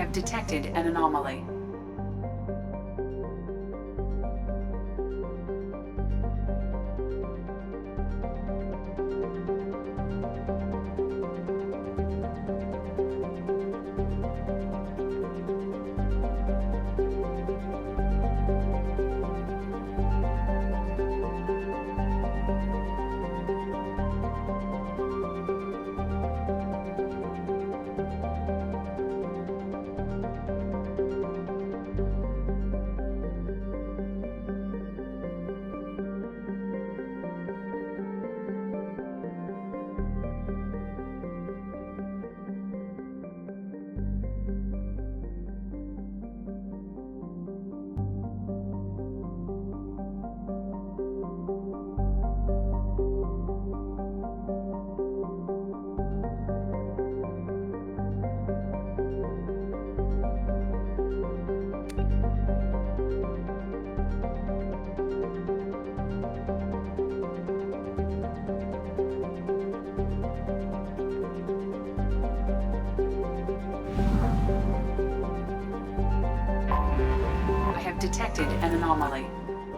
have detected an anomaly. Detected an anomaly.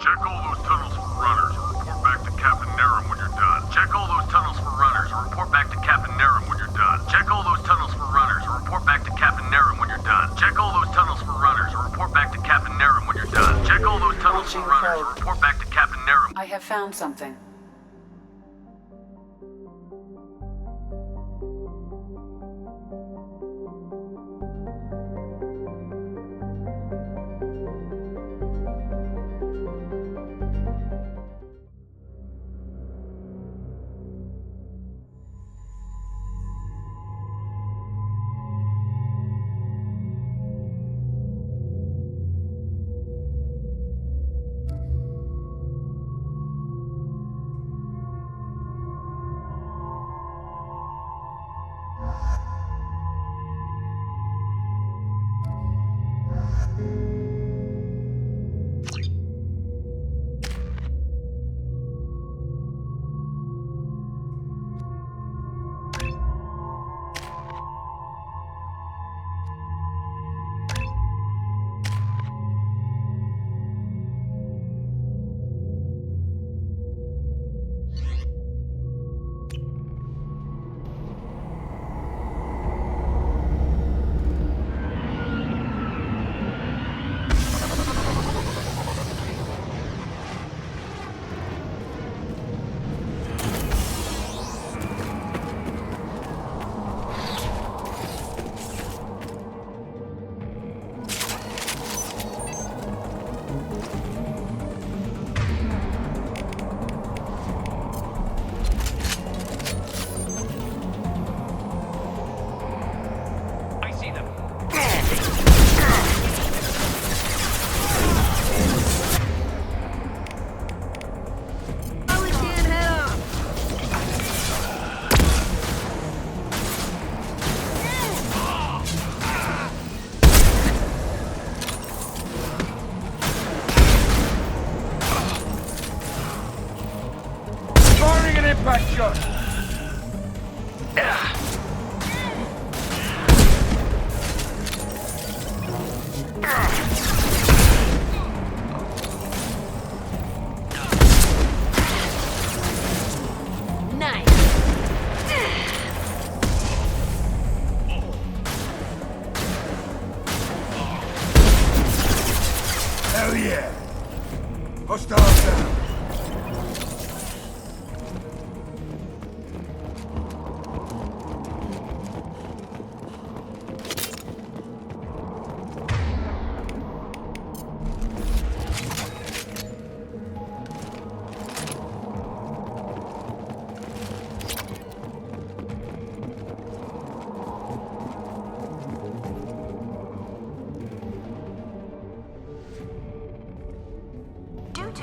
Check all those tunnels for runners and report back to Captain Nerum when you're done. Check all those tunnels for runners and report back to Captain Nerum when you're done. Check all those tunnels for runners and report back to Captain Nerum when you're done. Check all those tunnels for runners and report back to Captain Nerum when you're done. Check all those tunnels for runners and report back to Captain Nerum. I have found something. Hell yeah! Hostiles down!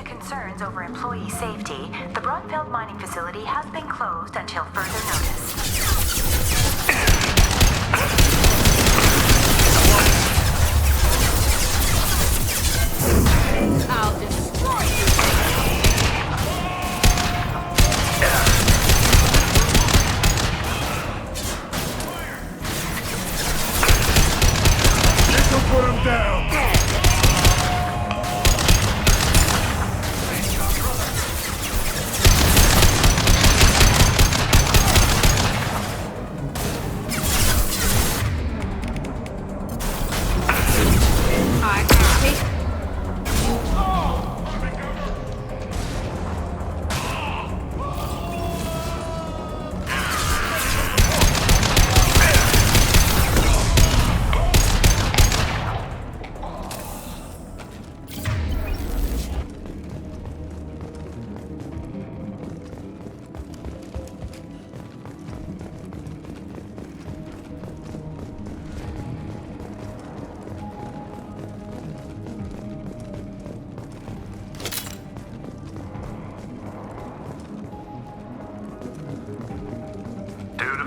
Concerns over employee safety, the Broadfield mining facility has been closed until further notice. I'll destroy you!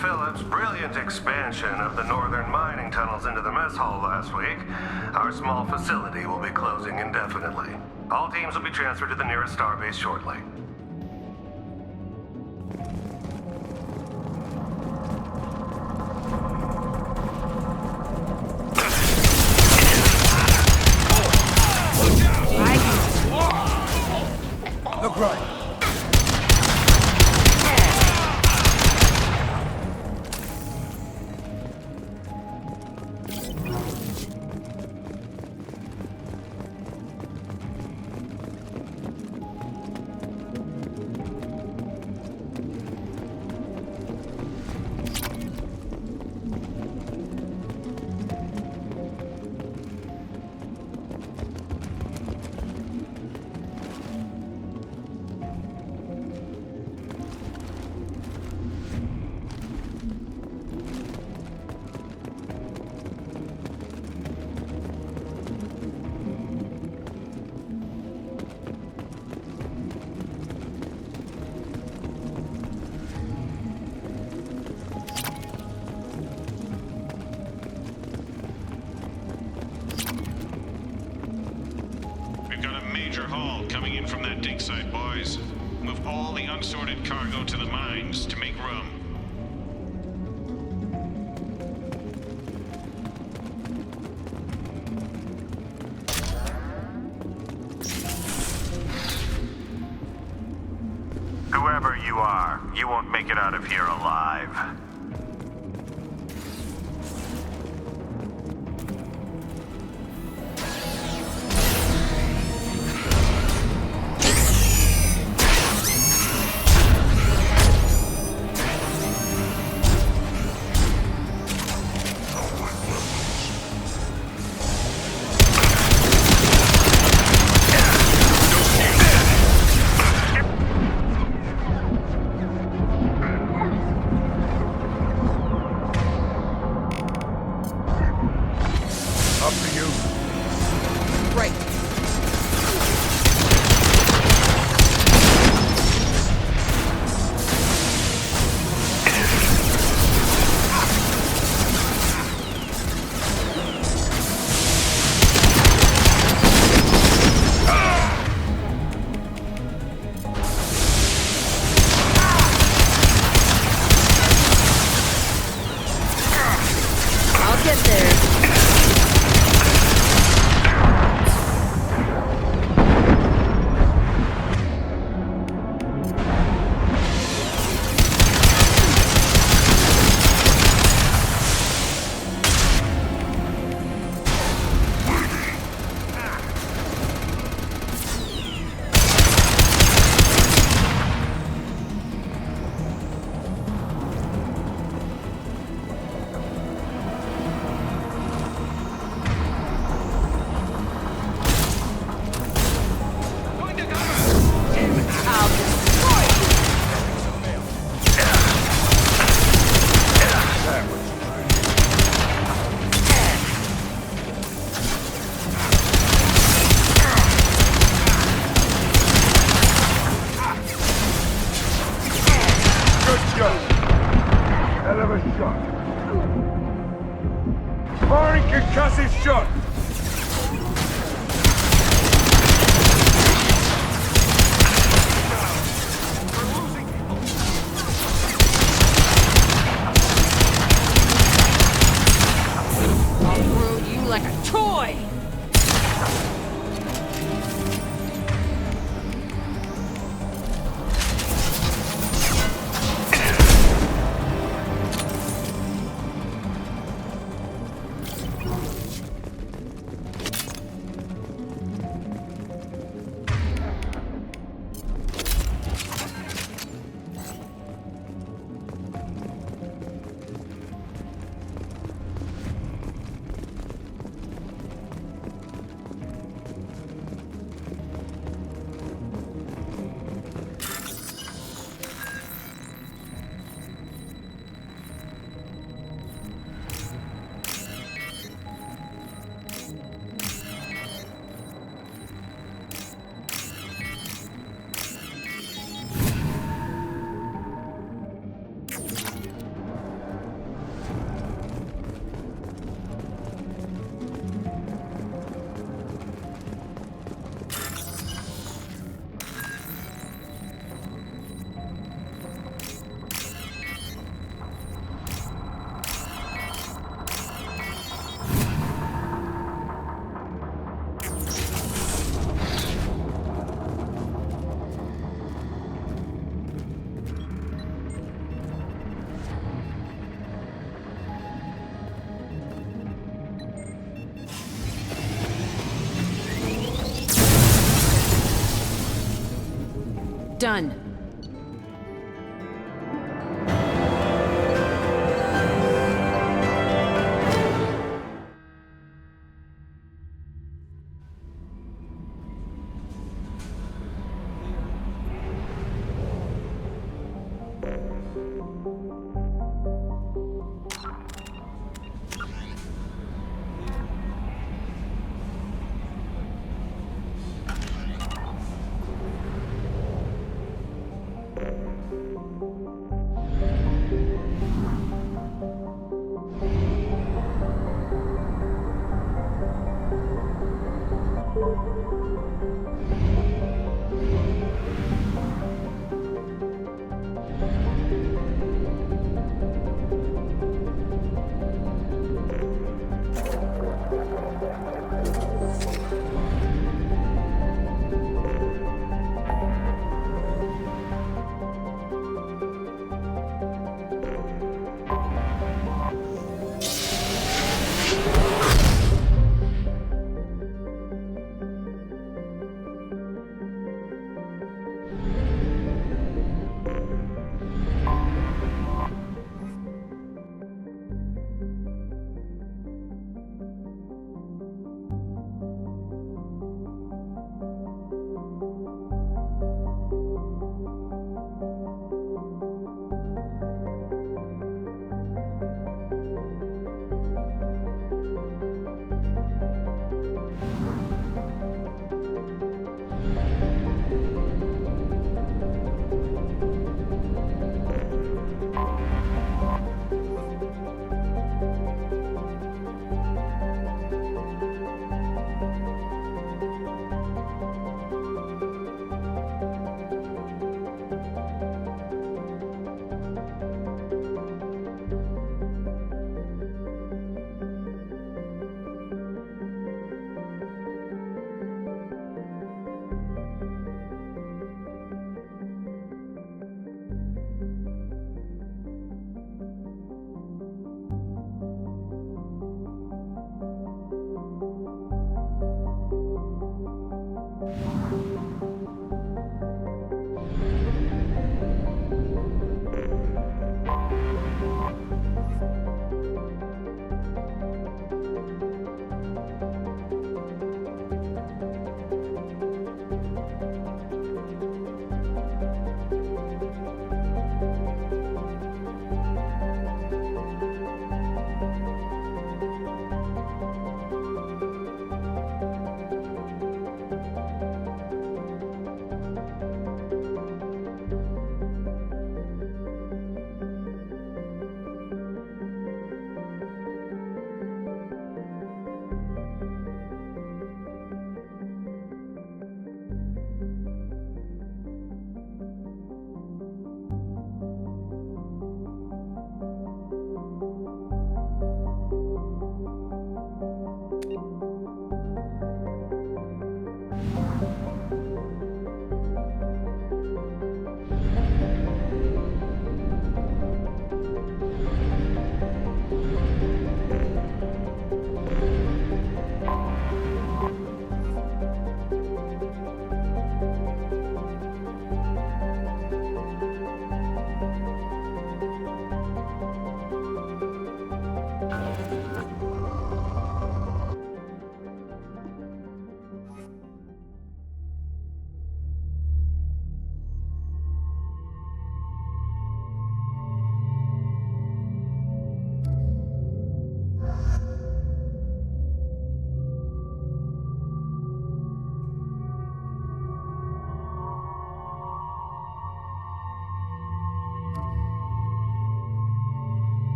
Phillips' brilliant expansion of the northern mining tunnels into the mess hall last week, our small facility will be closing indefinitely. All teams will be transferred to the nearest starbase shortly. Look right. We've got a major haul coming in from that dig site, boys. Move all the unsorted cargo to the mines to make room. Whoever you are, you won't make it out of here alive. Up to you. Right. I'll get there. I'll destroy you. Good shot. Hell of a shot. Firing concussive shot. I'll throw you like a toy. done.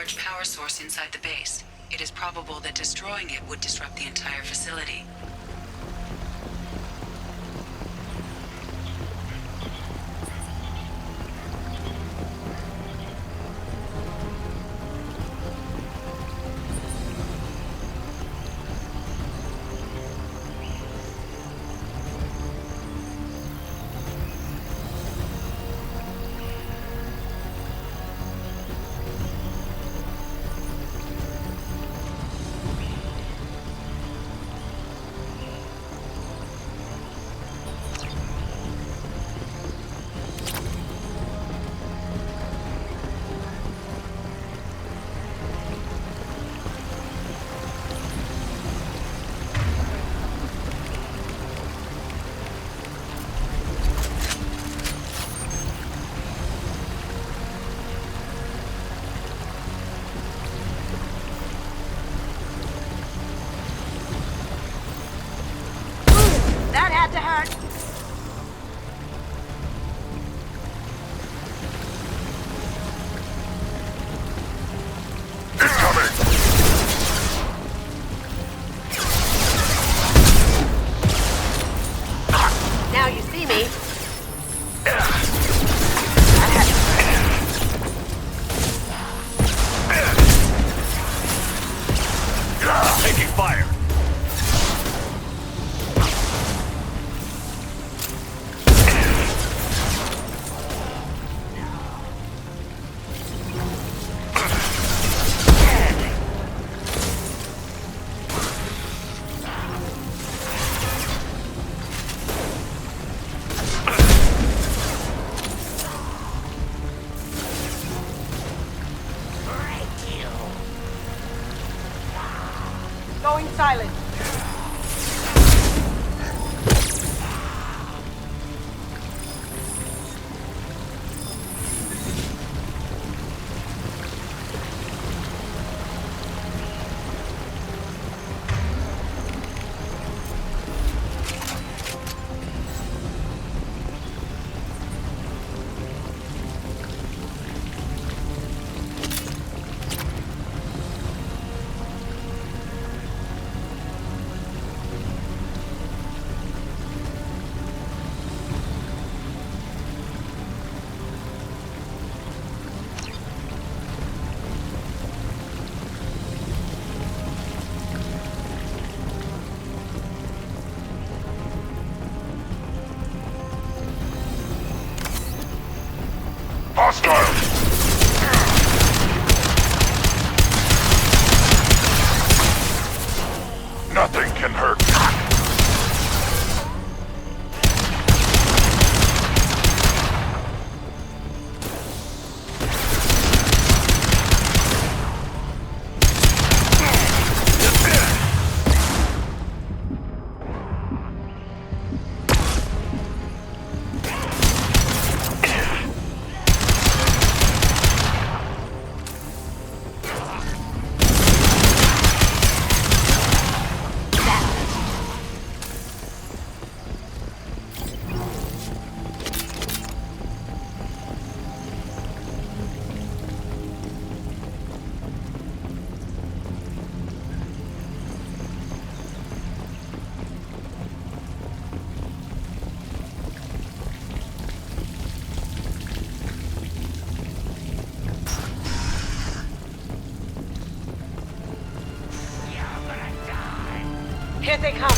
large power source inside the base. It is probable that destroying it would disrupt the entire facility. silent. Hostile! Nothing can hurt. Here they come.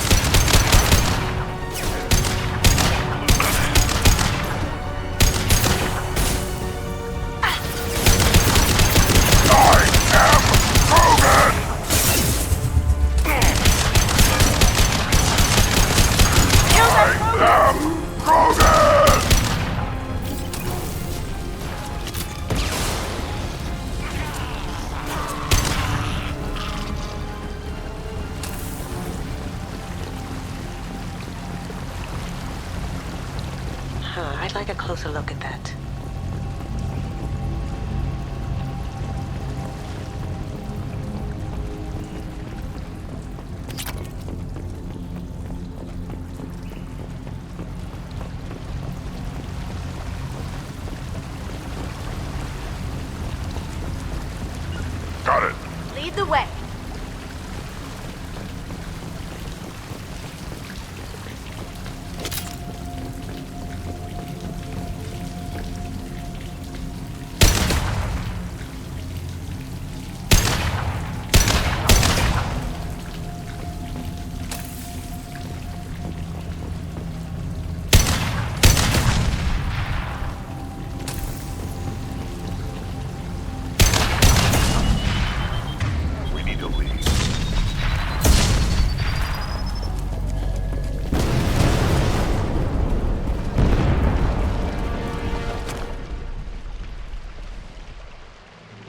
I'd like a closer look at that. Got it. Lead the way. We need to leave.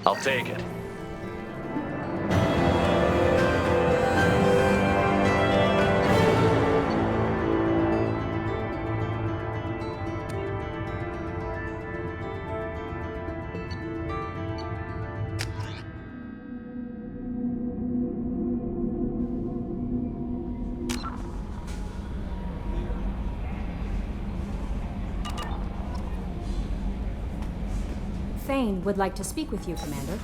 I'll take it. Thane would like to speak with you, Commander.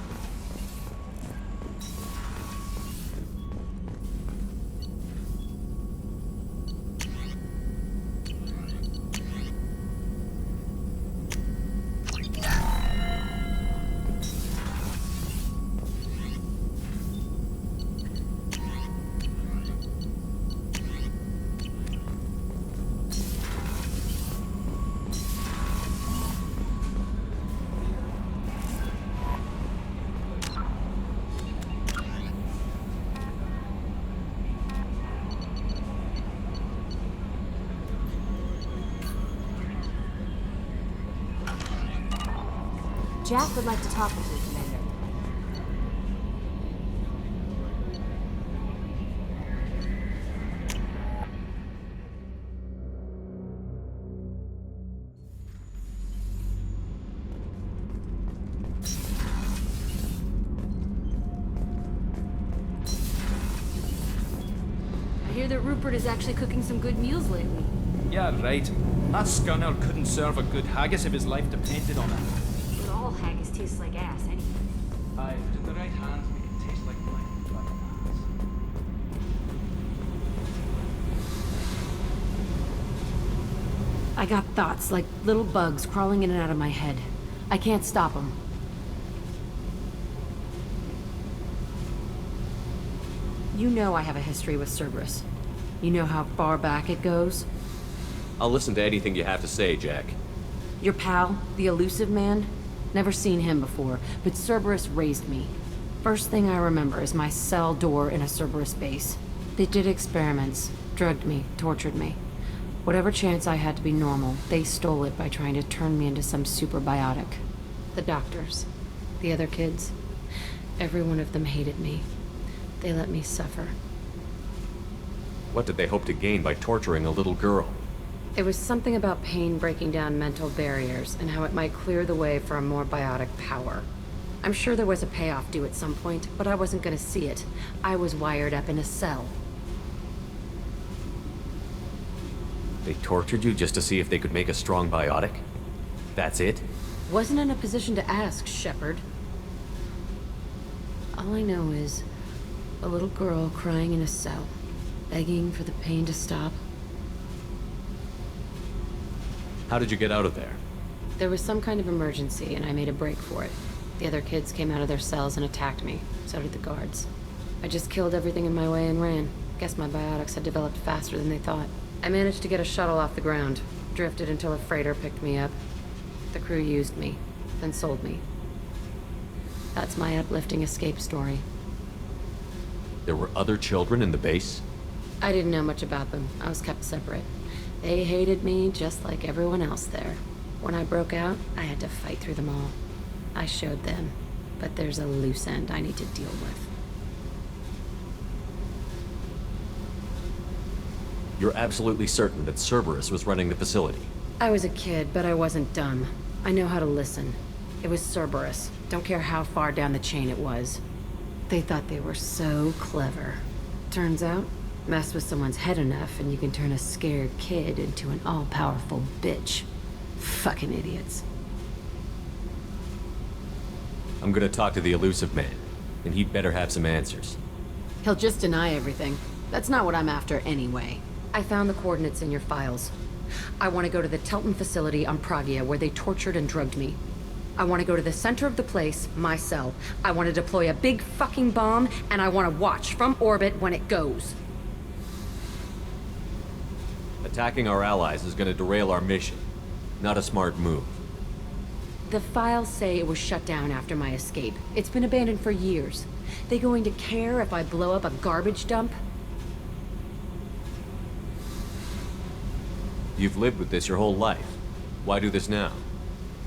Jack would like to talk with you, Commander. that Rupert is actually cooking some good meals lately. Yeah, right. That scunner couldn't serve a good haggis if his life depended on it. But all haggis tastes like ass anyway. Aye, but in the right hands, make it taste like wine. I got thoughts like little bugs crawling in and out of my head. I can't stop them. You know I have a history with Cerberus. You know how far back it goes? I'll listen to anything you have to say, Jack. Your pal, the elusive man? Never seen him before, but Cerberus raised me. First thing I remember is my cell door in a Cerberus base. They did experiments, drugged me, tortured me. Whatever chance I had to be normal, they stole it by trying to turn me into some superbiotic. The doctors, the other kids, every one of them hated me. They let me suffer. What did they hope to gain by torturing a little girl? It was something about pain breaking down mental barriers and how it might clear the way for a more biotic power. I'm sure there was a payoff due at some point, but I wasn't gonna see it. I was wired up in a cell. They tortured you just to see if they could make a strong biotic? That's it? Wasn't in a position to ask, Shepard. All I know is a little girl crying in a cell, begging for the pain to stop. How did you get out of there? There was some kind of emergency, and I made a break for it. The other kids came out of their cells and attacked me. So did the guards. I just killed everything in my way and ran. Guess my biotics had developed faster than they thought. I managed to get a shuttle off the ground. Drifted until a freighter picked me up. The crew used me, then sold me. That's my uplifting escape story. There were other children in the base? I didn't know much about them. I was kept separate. They hated me just like everyone else there. When I broke out, I had to fight through them all. I showed them, but there's a loose end I need to deal with. You're absolutely certain that Cerberus was running the facility? I was a kid, but I wasn't dumb. I know how to listen. It was Cerberus. Don't care how far down the chain it was. They thought they were so clever. Turns out, mess with someone's head enough and you can turn a scared kid into an all-powerful bitch. Fucking idiots. I'm gonna talk to the elusive man, and he'd better have some answers. He'll just deny everything. That's not what I'm after anyway. I found the coordinates in your files. I want to go to the Telton facility on Pragia where they tortured and drugged me. I want to go to the center of the place, my cell. I want to deploy a big fucking bomb, and I want to watch from orbit when it goes. Attacking our allies is gonna derail our mission. Not a smart move. The files say it was shut down after my escape. It's been abandoned for years. They going to care if I blow up a garbage dump? You've lived with this your whole life. Why do this now?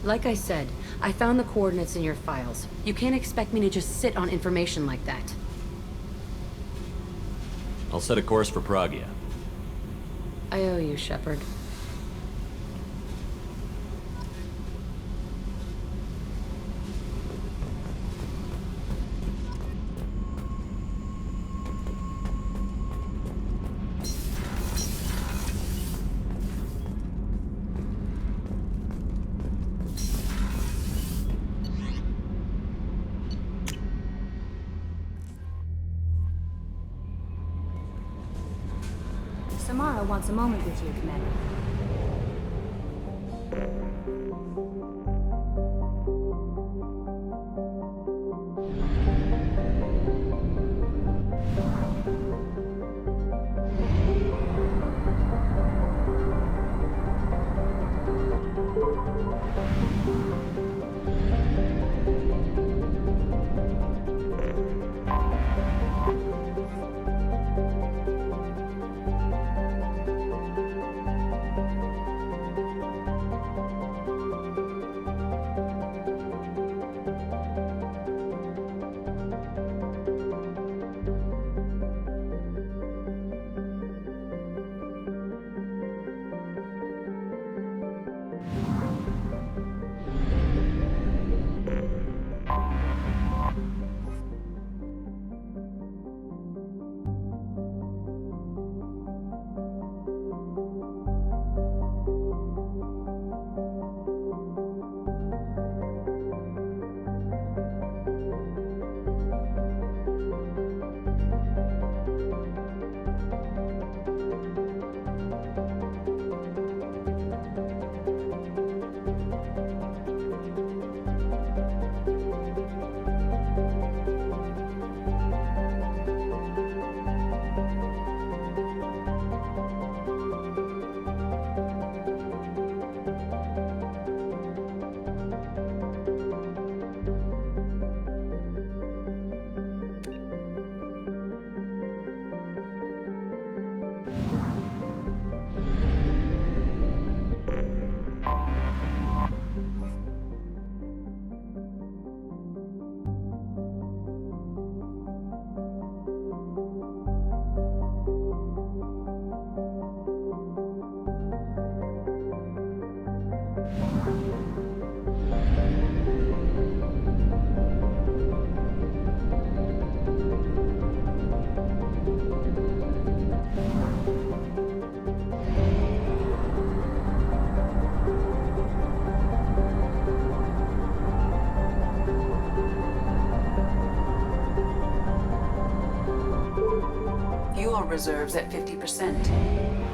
Like I said, I found the coordinates in your files. You can't expect me to just sit on information like that. I'll set a course for Pragia. I owe you, Shepard. Samara wants a moment with you, Commander. reserves at 50%.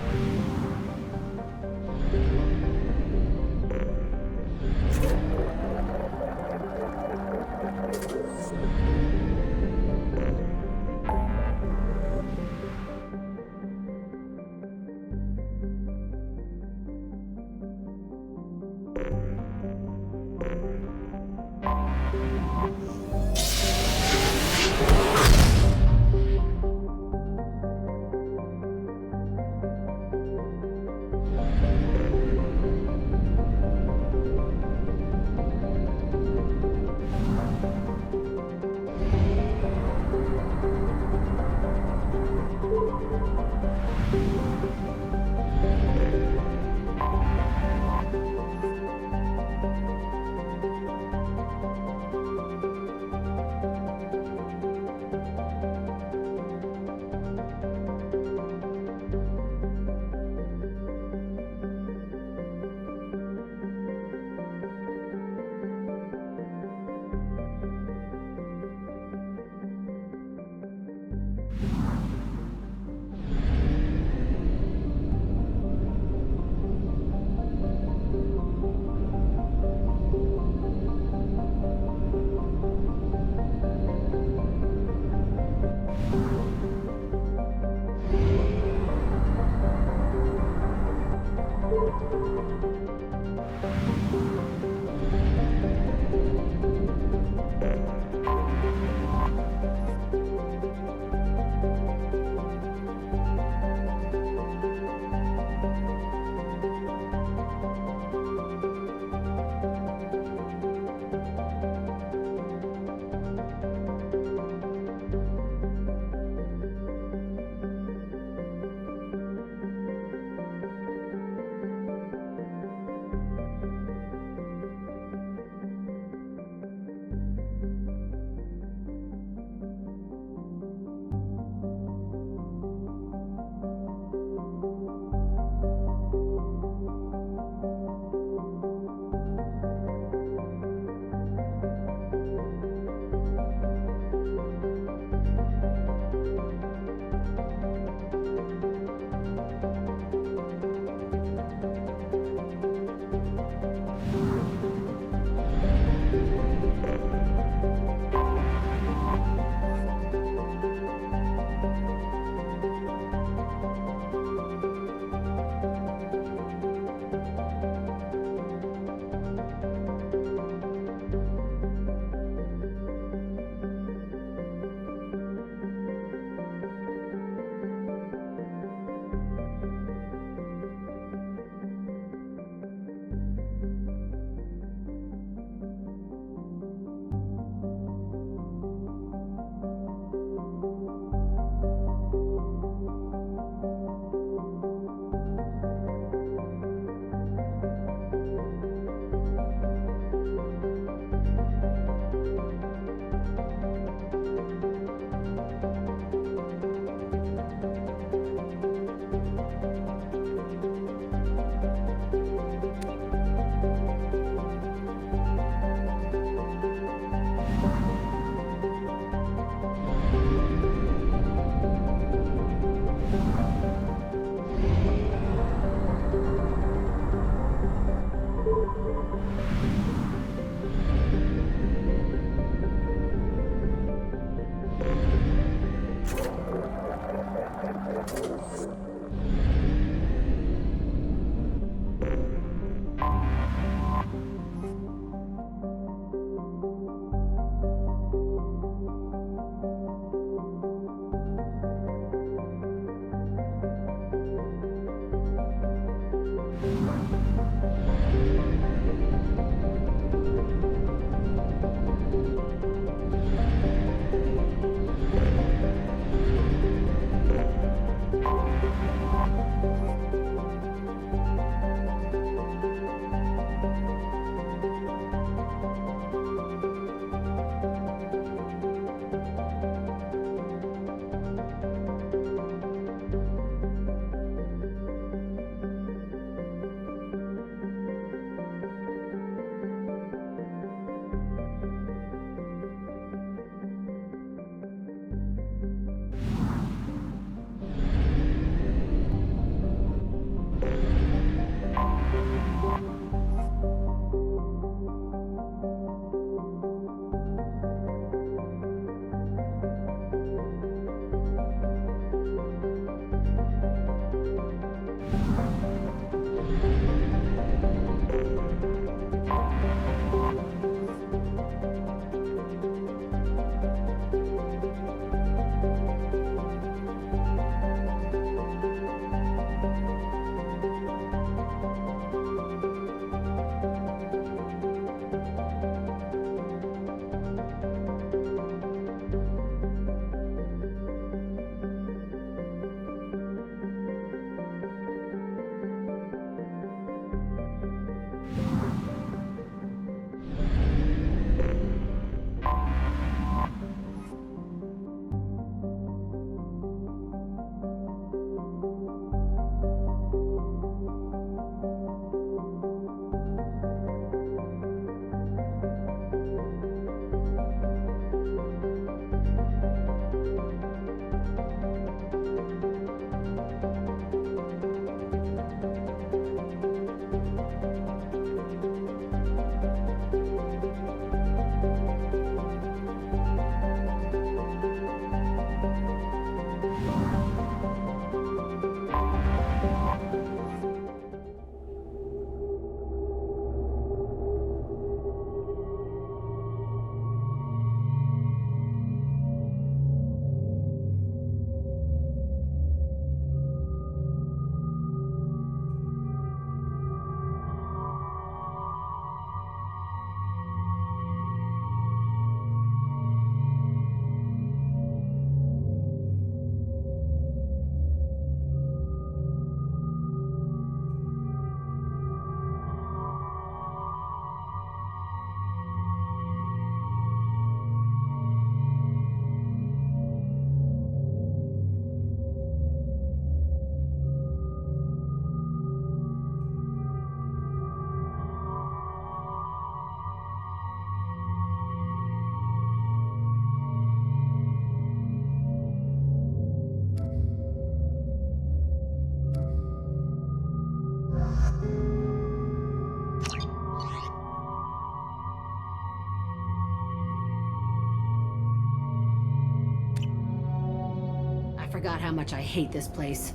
forgot how much I hate this place.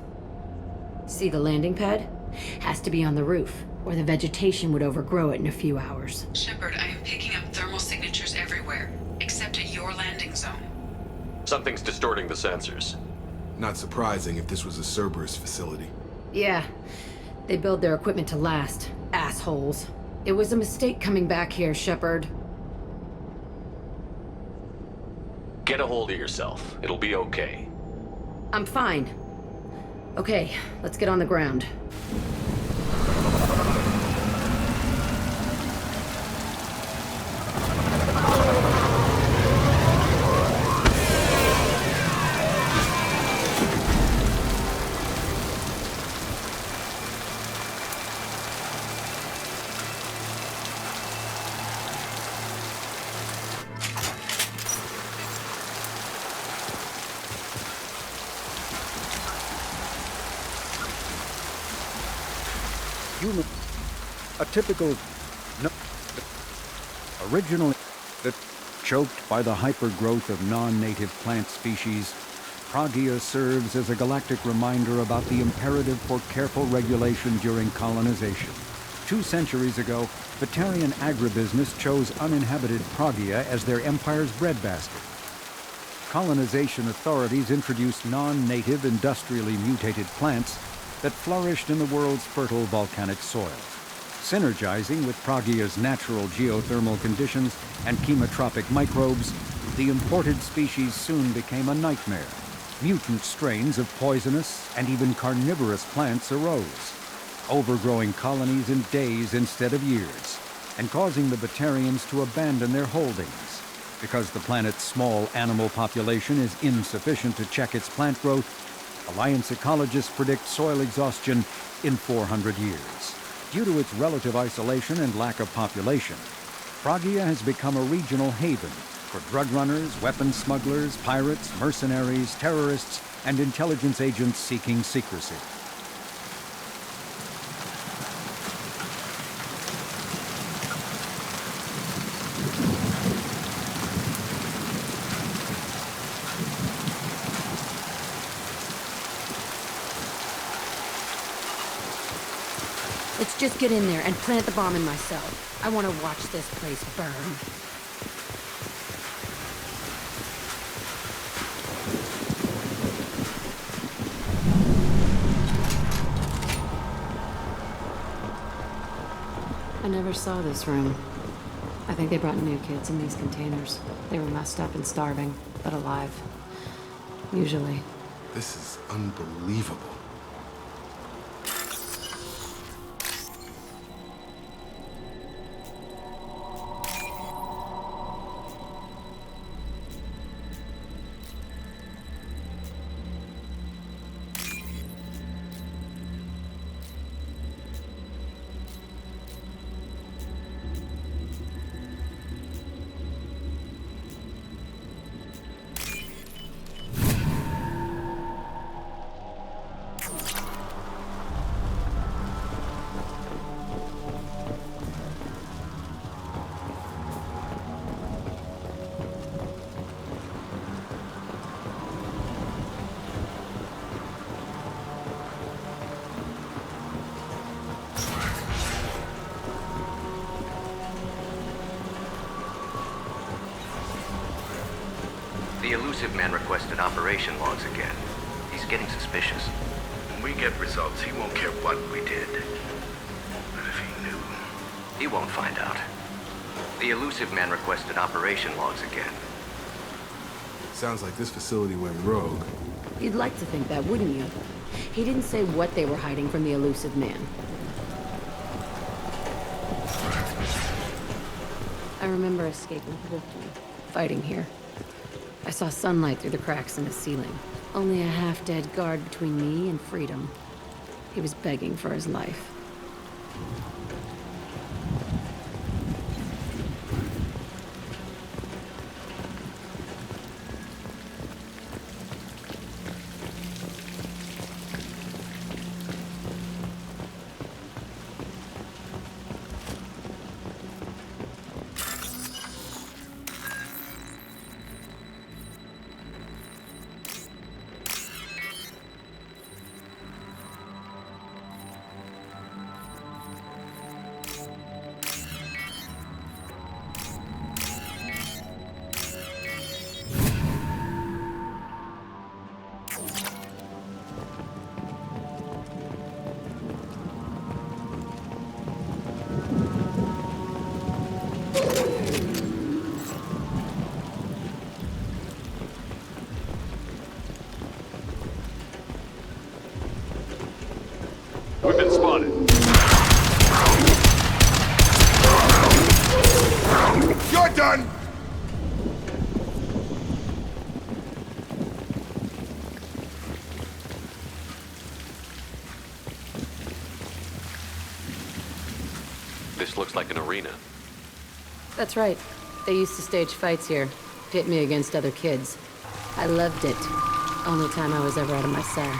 See the landing pad? Has to be on the roof, or the vegetation would overgrow it in a few hours. Shepard, I am picking up thermal signatures everywhere, except at your landing zone. Something's distorting the sensors. Not surprising if this was a Cerberus facility. Yeah, they build their equipment to last. Assholes. It was a mistake coming back here, Shepard. Get a hold of yourself. It'll be okay. I'm fine. Okay, let's get on the ground. A typical... No, originally choked by the hypergrowth of non-native plant species, Pragia serves as a galactic reminder about the imperative for careful regulation during colonization. 2 centuries ago, Batarian agribusiness chose uninhabited Pragia as their empire's breadbasket. Colonization authorities introduced non-native, industrially mutated plants that flourished in the world's fertile volcanic soil. Synergizing with Pragia's natural geothermal conditions and chemotropic microbes, the imported species soon became a nightmare. Mutant strains of poisonous and even carnivorous plants arose, overgrowing colonies in days instead of years, and causing the Batarians to abandon their holdings. Because the planet's small animal population is insufficient to check its plant growth, Alliance ecologists predict soil exhaustion in 400 years. Due to its relative isolation and lack of population, Pragia has become a regional haven for drug runners, weapons smugglers, pirates, mercenaries, terrorists, and intelligence agents seeking secrecy. Let's just get in there and plant the bomb in my cell. I want to watch this place burn. I never saw this room. I think they brought new kids in these containers. They were messed up and starving, but alive. Usually. This is unbelievable. The elusive man requested operation logs again. He's getting suspicious. When we get results, he won't care what we did. But if he knew... He won't find out. The elusive man requested operation logs again. Sounds like this facility went rogue. You'd like to think that, wouldn't you? He didn't say what they were hiding from the elusive man. I remember escaping Wolfman, fighting here. I saw sunlight through the cracks in the ceiling. Only a half-dead guard between me and freedom. He was begging for his life. This looks like an arena. That's right. They used to stage fights here, pit me against other kids. I loved it. Only time I was ever out of my cell.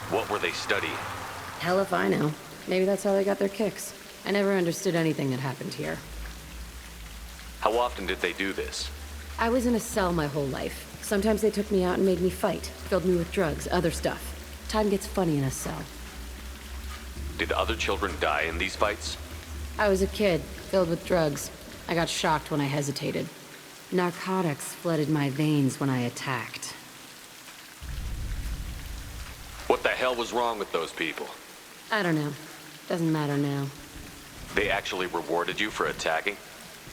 What were they studying? Hell if I know. Maybe that's how they got their kicks. I never understood anything that happened here. How often did they do this? I was in a cell my whole life. Sometimes they took me out and made me fight, filled me with drugs, other stuff. Time gets funny in a cell. Did other children die in these fights? I was a kid, filled with drugs. I got shocked when I hesitated. Narcotics flooded my veins when I attacked. What the hell was wrong with those people? I don't know. Doesn't matter now. They actually rewarded you for attacking?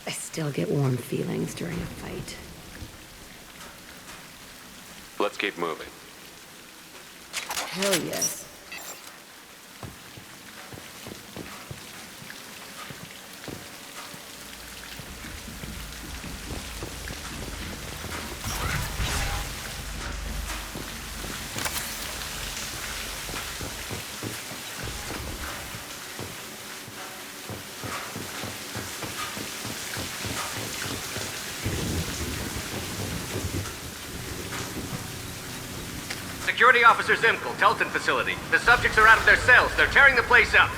I still get warm feelings during a fight. Let's keep moving. Hell yes. Security Officer Zimkel, Telton facility. The subjects are out of their cells. They're tearing the place up.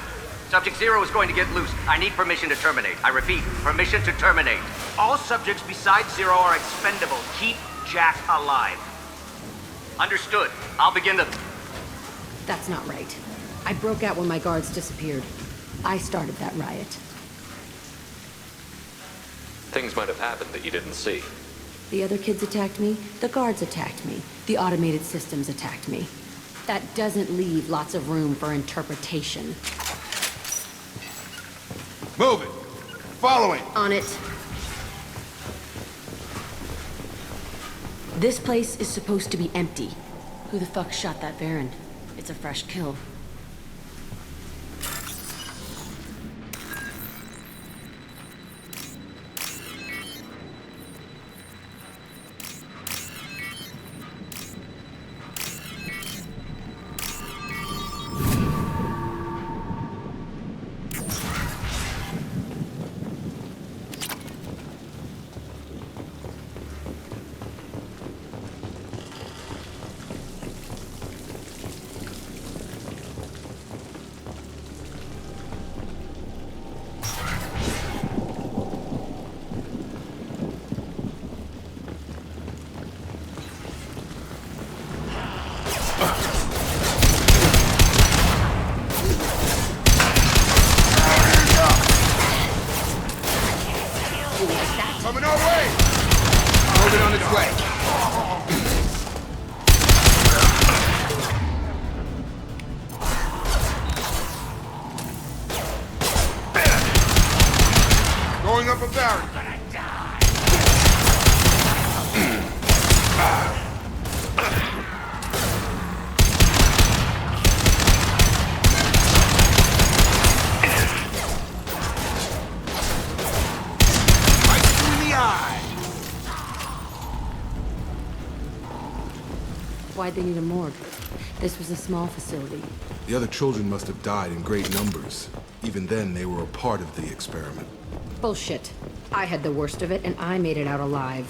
Subject Zero is going to get loose. I need permission to terminate. I repeat, permission to terminate. All subjects besides Zero are expendable. Keep Jack alive. Understood. I'll begin the... That's not right. I broke out when my guards disappeared. I started that riot. Things might have happened that you didn't see. The other kids attacked me, the guards attacked me, the automated systems attacked me. That doesn't leave lots of room for interpretation. Move it! Following! On it. This place is supposed to be empty. Who the fuck shot that Baron? It's a fresh kill. Coming our way! Moving on its way. Going up a barrier. Why'd they need a morgue? This was a small facility. The other children must have died in great numbers. Even then, they were a part of the experiment. Bullshit. I had the worst of it, and I made it out alive.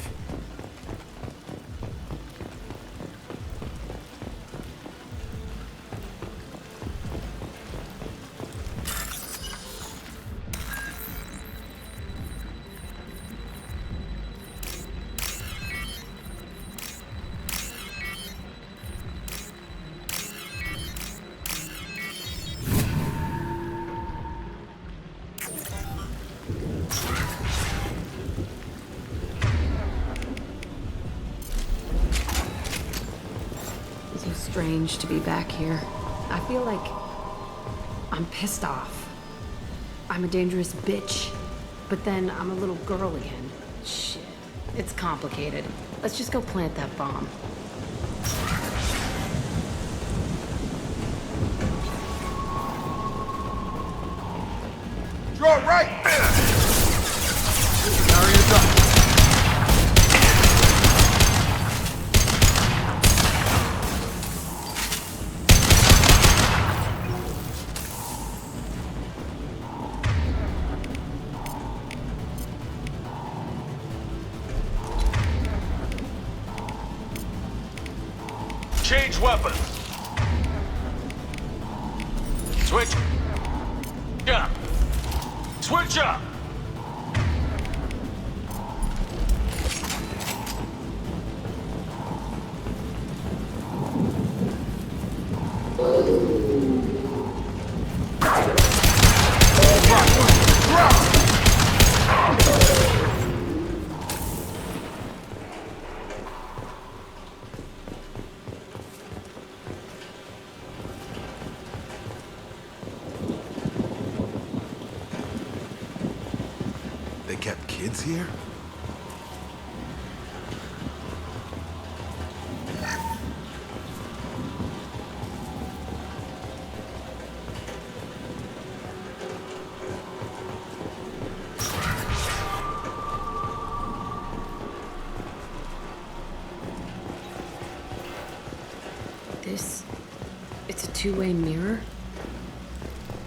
Strange to be back here. I feel like I'm pissed off. I'm a dangerous bitch, but then I'm a little girl again. Shit, it's complicated. Let's just go plant that bomb. Draw right! Barrier's up. Engage weapons. Switch. Up. Switch up. They kept kids here? It's a two-way mirror?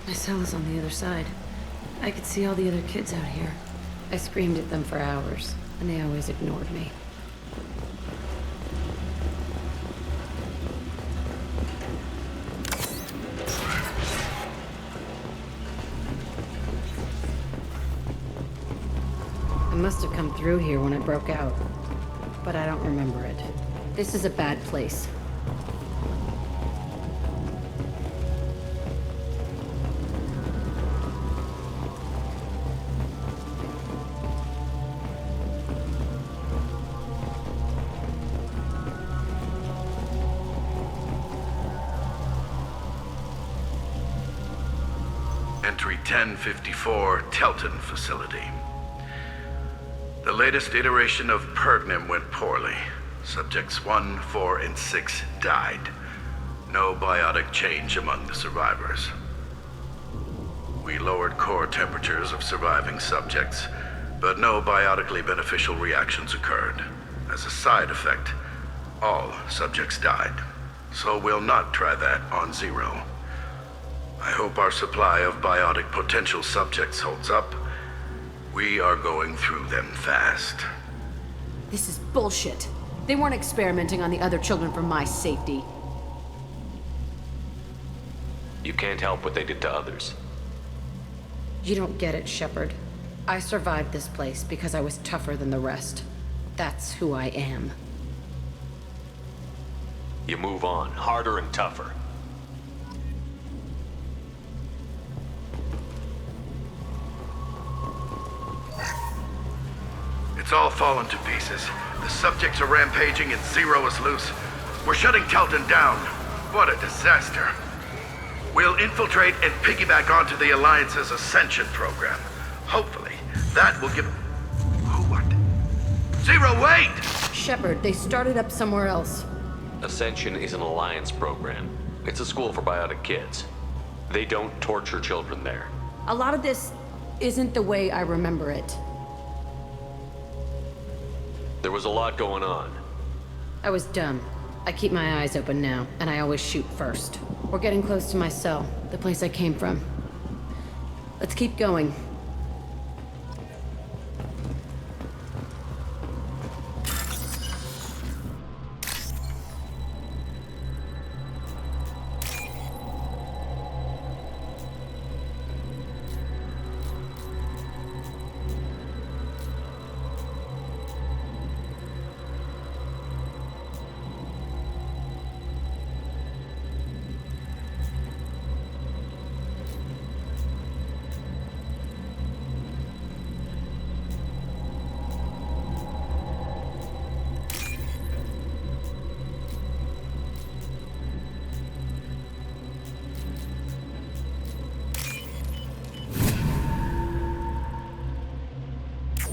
My cell is on the other side. I could see all the other kids out here. I screamed at them for hours, and they always ignored me. I must have come through here when I broke out, but I don't remember it. This is a bad place. Entry 1054, Telton facility. The latest iteration of Pergnim went poorly. Subjects 1, 4, and 6 died. No biotic change among the survivors. We lowered core temperatures of surviving subjects, but no biotically beneficial reactions occurred. As a side effect, all subjects died. So we'll not try that on Zero. I hope our supply of biotic potential subjects holds up. We are going through them fast. This is bullshit. They weren't experimenting on the other children for my safety. You can't help what they did to others. You don't get it, Shepard. I survived this place because I was tougher than the rest. That's who I am. You move on, harder and tougher. It's all fallen to pieces. The subjects are rampaging and Zero is loose. We're shutting Telton down. What a disaster. We'll infiltrate and piggyback onto the Alliance's Ascension program. Hopefully, that will give... What? Zero, wait! Shepard, they started up somewhere else. Ascension is an Alliance program. It's a school for biotic kids. They don't torture children there. A lot of this isn't the way I remember it. There was a lot going on. I was dumb. I keep my eyes open now, and I always shoot first. We're getting close to my cell, the place I came from. Let's keep going.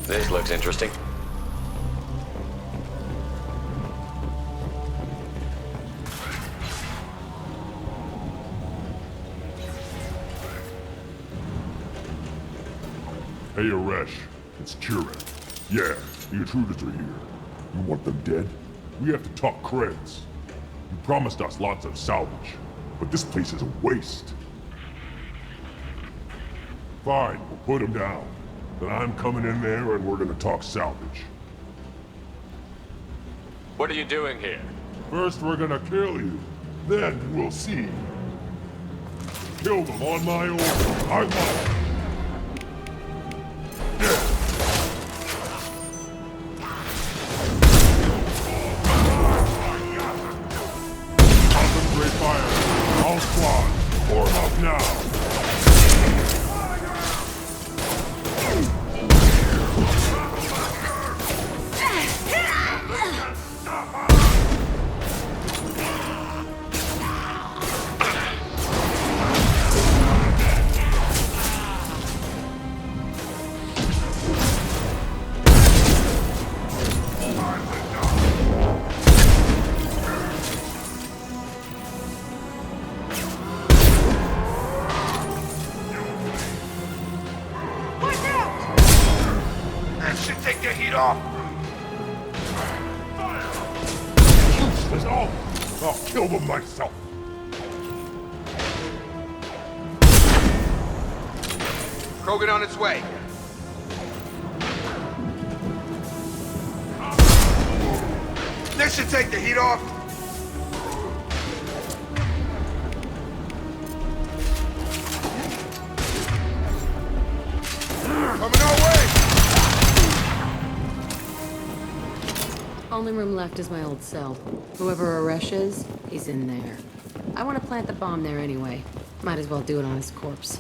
This looks interesting. Hey, Aresh. It's Kira. Yeah, the intruders are here. You want them dead? We have to talk creds. You promised us lots of salvage, but this place is a waste. Fine, we'll put them down. Then I'm coming in there and we're gonna talk salvage. What are you doing here? First we're gonna kill you, then we'll see. Kill them on my order. I want. Concentrate fire. All squad, form up now. Take the heat off! That's all. I'll kill them myself. Krogan on its way. This should take the heat off. Coming our way! Only room left is my old cell. Whoever Aresh is, he's in there. I want to plant the bomb there anyway. Might as well do it on his corpse.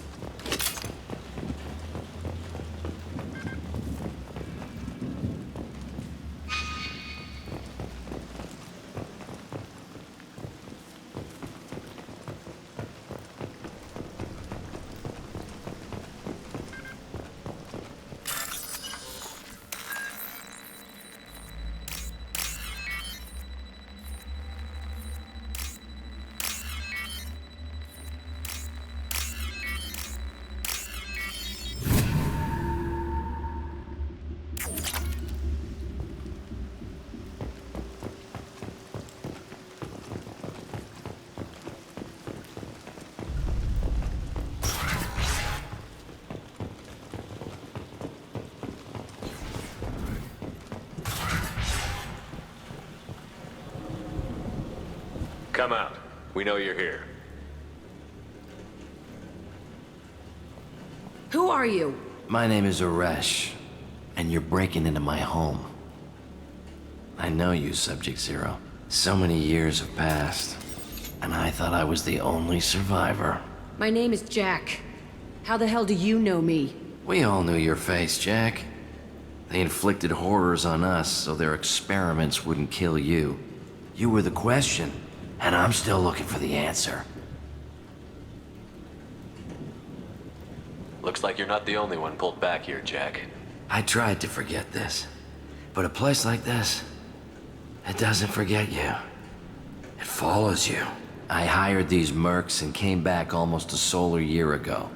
Come out. We know you're here. Who are you? My name is Aresh, and you're breaking into my home. I know you, Subject Zero. So many years have passed, and I thought I was the only survivor. My name is Jack. How the hell do you know me? We all knew your face, Jack. They inflicted horrors on us so their experiments wouldn't kill you. You were the question, and I'm still looking for the answer. Looks like you're not the only one pulled back here, Jack. I tried to forget this, but a place like this, it doesn't forget you. It follows you. I hired these mercs and came back almost a solar year ago.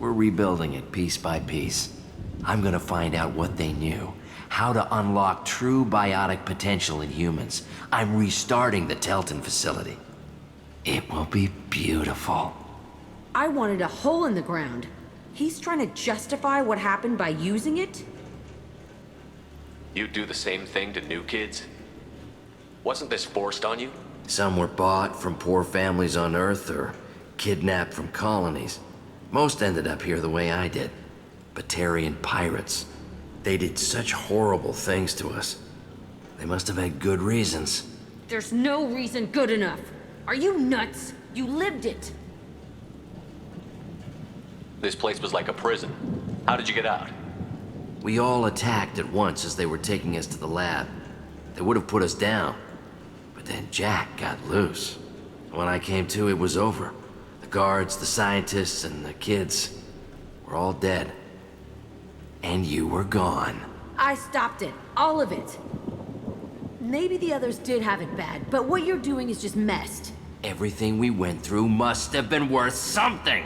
We're rebuilding it piece by piece. I'm gonna find out what they knew, how to unlock true biotic potential in humans. I'm restarting the Telton facility. It will be beautiful. I wanted a hole in the ground. He's trying to justify what happened by using it? You'd do the same thing to new kids? Wasn't this forced on you? Some were bought from poor families on Earth or kidnapped from colonies. Most ended up here the way I did. Batarian pirates. They did such horrible things to us. They must have had good reasons. There's no reason good enough. Are you nuts? You lived it. This place was like a prison. How did you get out? We all attacked at once as they were taking us to the lab. They would have put us down. But then Jack got loose. When I came to, it was over. The guards, the scientists, and the kids were all dead. And you were gone. I stopped it. All of it. Maybe the others did have it bad, but what you're doing is just messed. Everything we went through must have been worth something.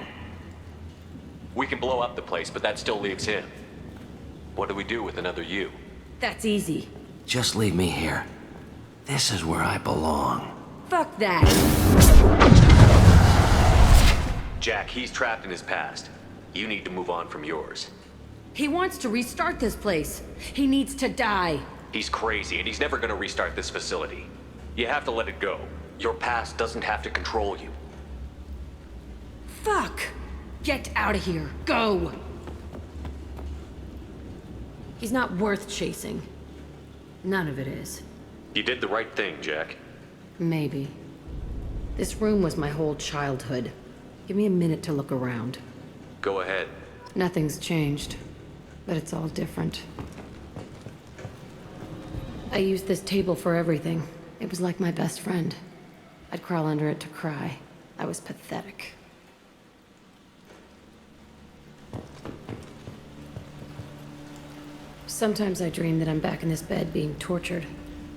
We can blow up the place, but that still leaves him. What do we do with another you? That's easy. Just leave me here. This is where I belong. Fuck that. Jack, he's trapped in his past. You need to move on from yours. He wants to restart this place. He needs to die. He's crazy, and he's never gonna restart this facility. You have to let it go. Your past doesn't have to control you. Fuck! Get out of here. Go! He's not worth chasing. None of it is. You did the right thing, Jack. Maybe. This room was my whole childhood. Give me a minute to look around. Go ahead. Nothing's changed, but it's all different. I used this table for everything. It was like my best friend. I'd crawl under it to cry. I was pathetic. Sometimes I dream that I'm back in this bed being tortured.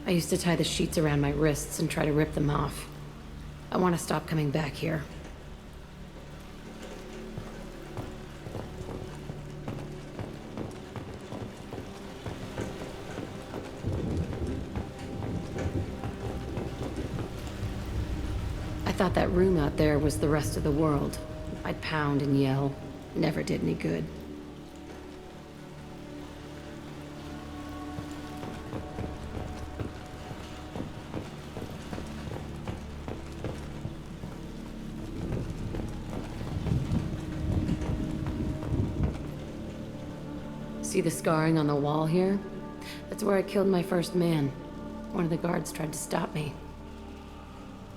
I used to tie the sheets around my wrists and try to rip them off. I want to stop coming back here. I thought that room out there was the rest of the world. I'd pound and yell. Never did any good. See the scarring on the wall here? That's where I killed my first man. One of the guards tried to stop me.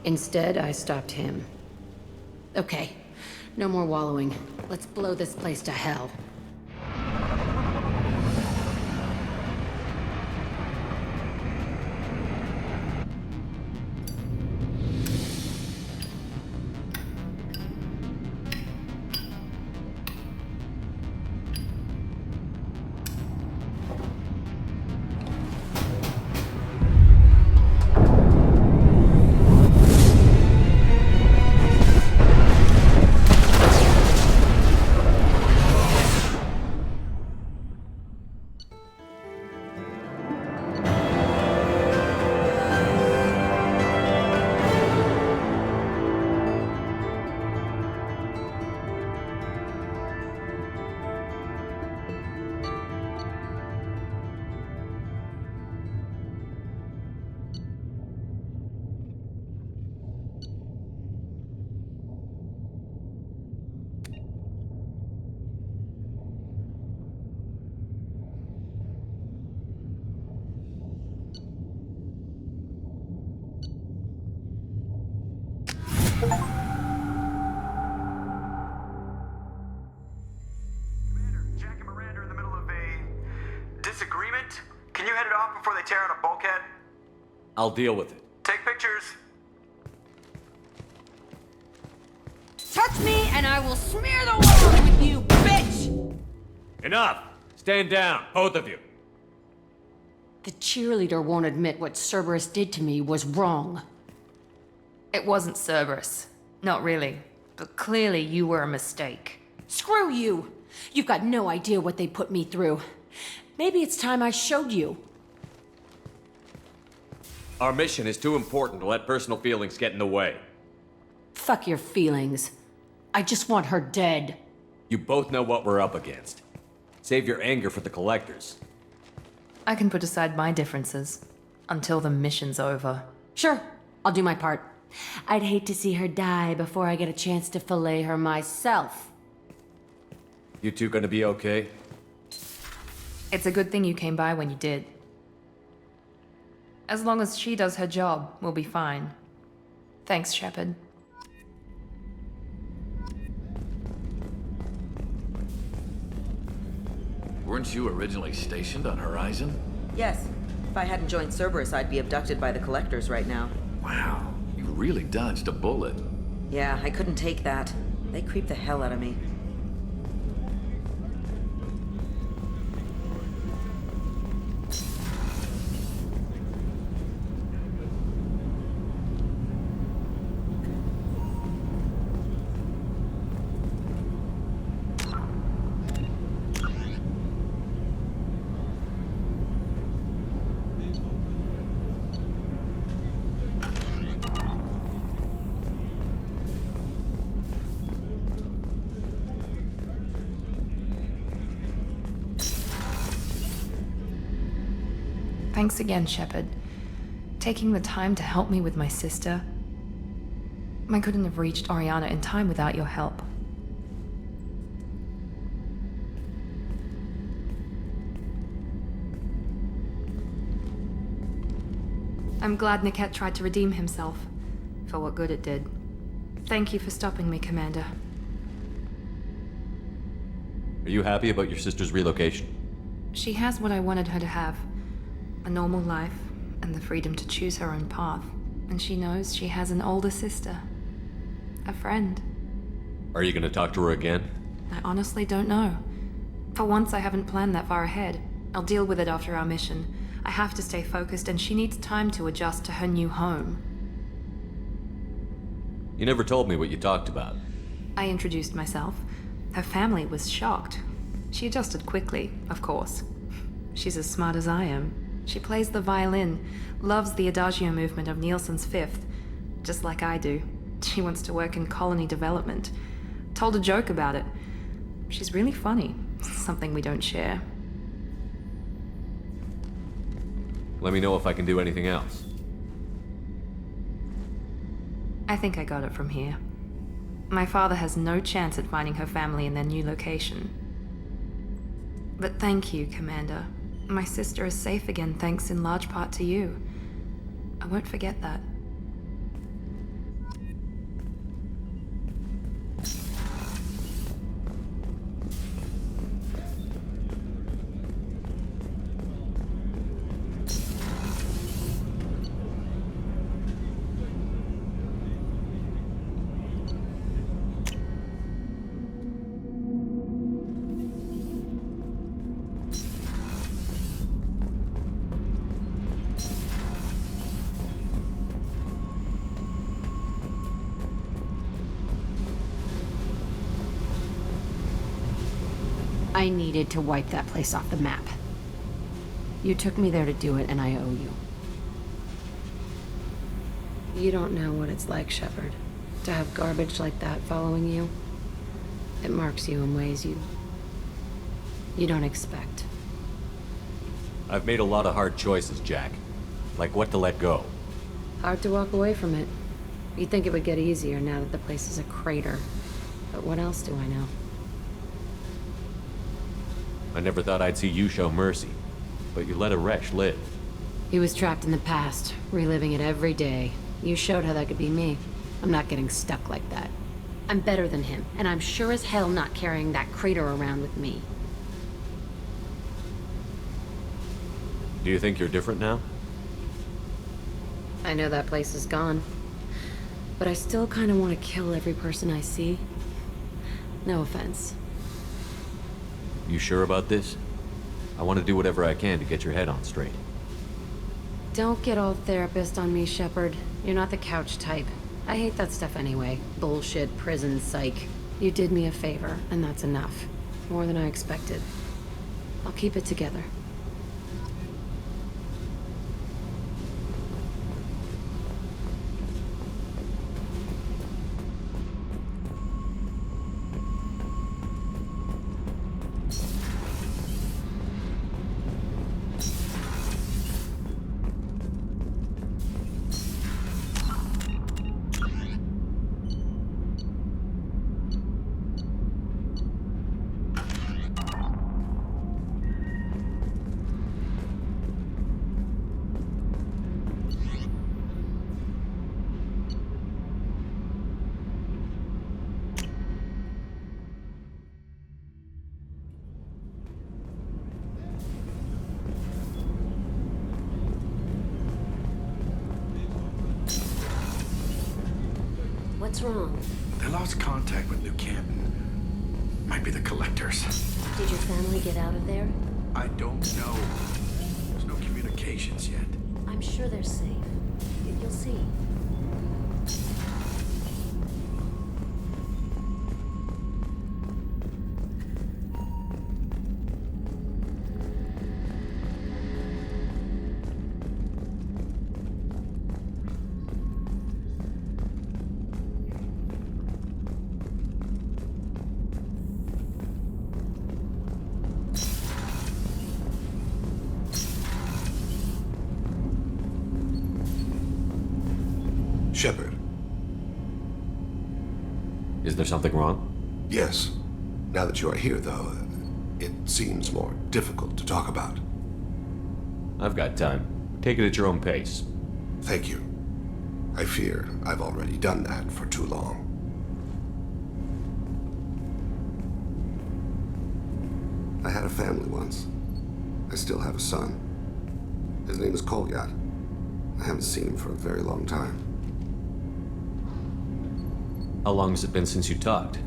Instead, I stopped him. Okay, no more wallowing. Let's blow this place to hell. I'll deal with it. Take pictures. Touch me and I will smear the world with you, bitch! Enough! Stand down, both of you. The cheerleader won't admit what Cerberus did to me was wrong. It wasn't Cerberus. Not really. But clearly you were a mistake. Screw you! You've got no idea what they put me through. Maybe it's time I showed you. Our mission is too important to let personal feelings get in the way. Fuck your feelings. I just want her dead. You both know what we're up against. Save your anger for the collectors. I can put aside my differences until the mission's over. Sure, I'll do my part. I'd hate to see her die before I get a chance to fillet her myself. You two gonna be okay? It's a good thing you came by when you did. As long as she does her job, we'll be fine. Thanks, Shepard. Weren't you originally stationed on Horizon? Yes. If I hadn't joined Cerberus, I'd be abducted by the Collectors right now. Wow, you really dodged a bullet. Yeah, I couldn't take that. They creep the hell out of me. Thanks again, Shepard. taking the time to help me with my sister. I couldn't have reached Oriana in time without your help. I'm glad Niket tried to redeem himself, for what good it did. Thank you for stopping me, Commander. Are you happy about your sister's relocation? She has what I wanted her to have. A normal life, and the freedom to choose her own path. And she knows she has an older sister. A friend. Are you gonna talk to her again? I honestly don't know. For once, I haven't planned that far ahead. I'll deal with it after our mission. I have to stay focused, and she needs time to adjust to her new home. You never told me what you talked about. I introduced myself. Her family was shocked. She adjusted quickly, of course. She's as smart as I am. She plays the violin, loves the adagio movement of Nielsen's Fifth, just like I do. She wants to work in colony development. Told a joke about it. She's really funny, something we don't share. Let me know if I can do anything else. I think I got it from here. My father has no chance at finding her family in their new location. But thank you, Commander. My sister is safe again thanks in large part to you. I won't forget that. I needed to wipe that place off the map. You took me there to do it, and I owe you. You don't know what it's like, Shepard, to have garbage like that following you. It marks you in ways you don't expect. I've made a lot of hard choices, Jack. Like what to let go. Hard to walk away from it. You'd think it would get easier now that the place is a crater. But what else do I know? I never thought I'd see you show mercy, but you let a wretch live. He was trapped in the past, reliving it every day. You showed how that could be me. I'm not getting stuck like that. I'm better than him, and I'm sure as hell not carrying that crater around with me. Do you think you're different now? I know that place is gone. But I still kind of want to kill every person I see. No offense. You sure about this? I want to do whatever I can to get your head on straight. Don't get all therapist on me, Shepard. You're not the couch type. I hate that stuff anyway. Bullshit, prison, psych. You did me a favor, and that's enough. More than I expected. I'll keep it together. What's wrong? They lost contact with New Canton. Might be the Collectors. Did your family get out of there? I don't know. There's no communications yet. I'm sure they're safe. You'll see. Shepard. Is there something wrong? Yes. Now that you are here, though, it seems more difficult to talk about. I've got time. Take it at your own pace. Thank you. I fear I've already done that for too long. I had a family once. I still have a son. His name is Kolyat. I haven't seen him for a very long time. How long has it been since you talked?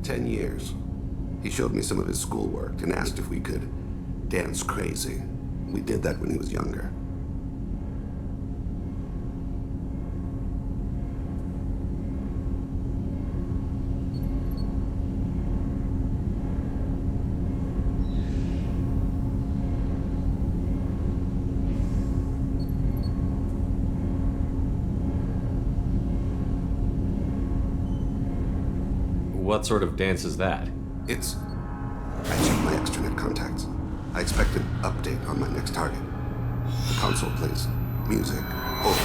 10 years. He showed me some of his schoolwork and asked if we could dance crazy. We did that when he was younger. What sort of dance is that? I checked my extranet contacts. I expect an update on my next target. The console plays music, old,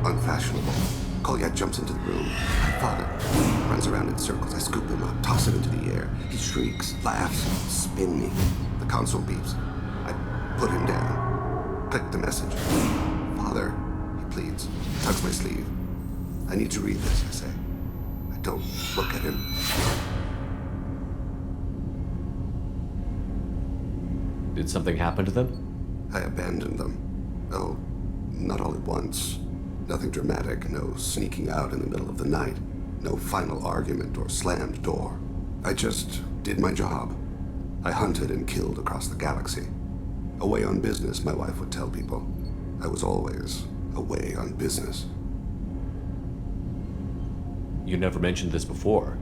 unfashionable. Kolyat jumps into the room. I follow. Runs around in circles. I scoop him up, toss him into the air. He shrieks, laughs, spin me. The console beeps. I put him down. Click the message. Father, he pleads. Tugs my sleeve. I need to read this, I say. Don't look at him. Did something happen to them? I abandoned them. Oh, not all at once. Nothing dramatic, no sneaking out in the middle of the night, no final argument or slammed door. I just did my job. I hunted and killed across the galaxy. Away on business, my wife would tell people. I was always away on business. You never mentioned this before.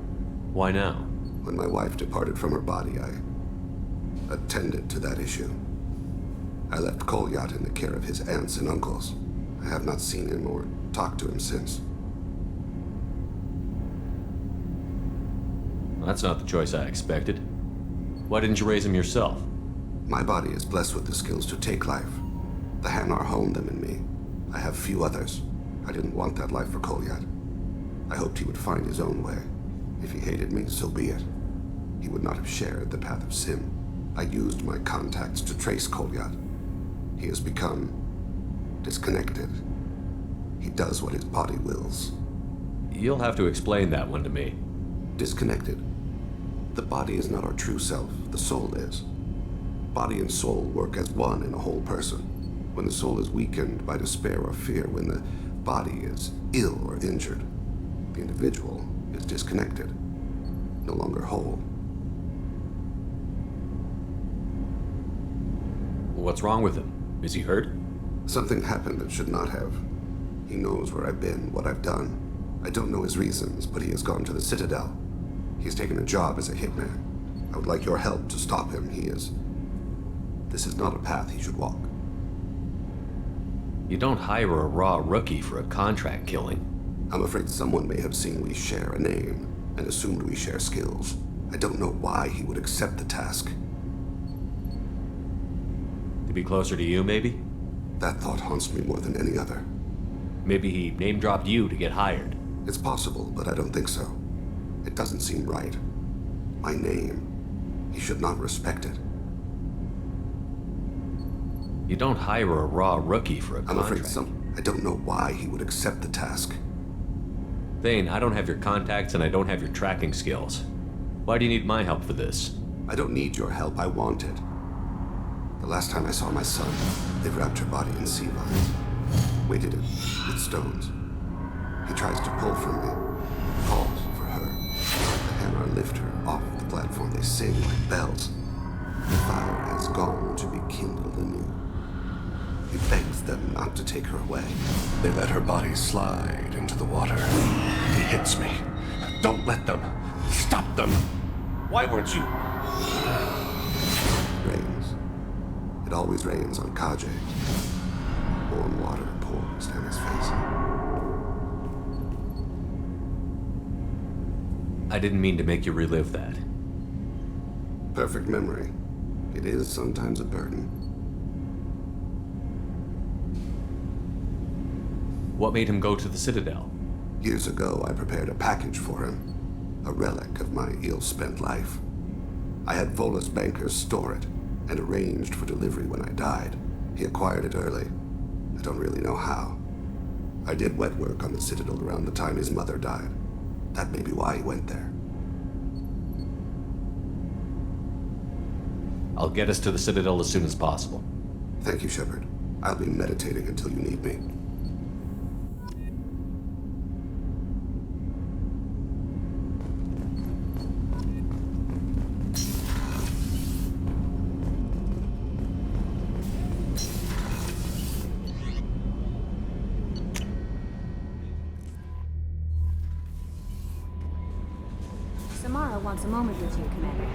Why now? When my wife departed from her body, I attended to that issue. I left Kolyat in the care of his aunts and uncles. I have not seen him or talked to him since. That's not the choice I expected. Why didn't you raise him yourself? My body is blessed with the skills to take life. The Hanar honed them in me. I have few others. I didn't want that life for Kolyat. I hoped he would find his own way. If he hated me, so be it. He would not have shared the path of sin. I used my contacts to trace Kolyat. He has become disconnected. He does what his body wills. You'll have to explain that one to me. Disconnected. The body is not our true self. The soul is. Body and soul work as one in a whole person. When the soul is weakened by despair or fear, when the body is ill or injured, the individual is disconnected, no longer whole. What's wrong with him? Is he hurt? Something happened that should not have. He knows where I've been, what I've done. I don't know his reasons, but he has gone to the Citadel. He's taken a job as a hitman. I would like your help to stop him. This is not a path he should walk. You don't hire a raw rookie for a contract killing. I'm afraid someone may have seen we share a name and assumed we share skills. I don't know why he would accept the task. To be closer to you, maybe? That thought haunts me more than any other. Maybe he name-dropped you to get hired. It's possible, but I don't think so. It doesn't seem right. My name. He should not respect it. You don't hire a raw rookie for a contract. I'm afraid I don't know why he would accept the task. Thane, I don't have your contacts and I don't have your tracking skills. Why do you need my help for this? I don't need your help. I want it. The last time I saw my son, they wrapped her body in sea vines, weighted it with stones. He tries to pull from me, calls for her. The Hanar lift her off the platform. They sing like bells. The fire has gone to be kindled anew. He begs them not to take her away. They let her body slide into the water. He hits me. Don't let them. Stop them. Why weren't you? It rains. It always rains on Kaje. Warm water pours down his face. I didn't mean to make you relive that. Perfect memory. It is sometimes a burden. What made him go to the Citadel? Years ago, I prepared a package for him. A relic of my ill-spent life. I had Volus bankers store it, and arranged for delivery when I died. He acquired it early. I don't really know how. I did wet work on the Citadel around the time his mother died. That may be why he went there. I'll get us to the Citadel as soon as possible. Thank you, Shepard. I'll be meditating until you need me. Samara wants a moment with you, Commander.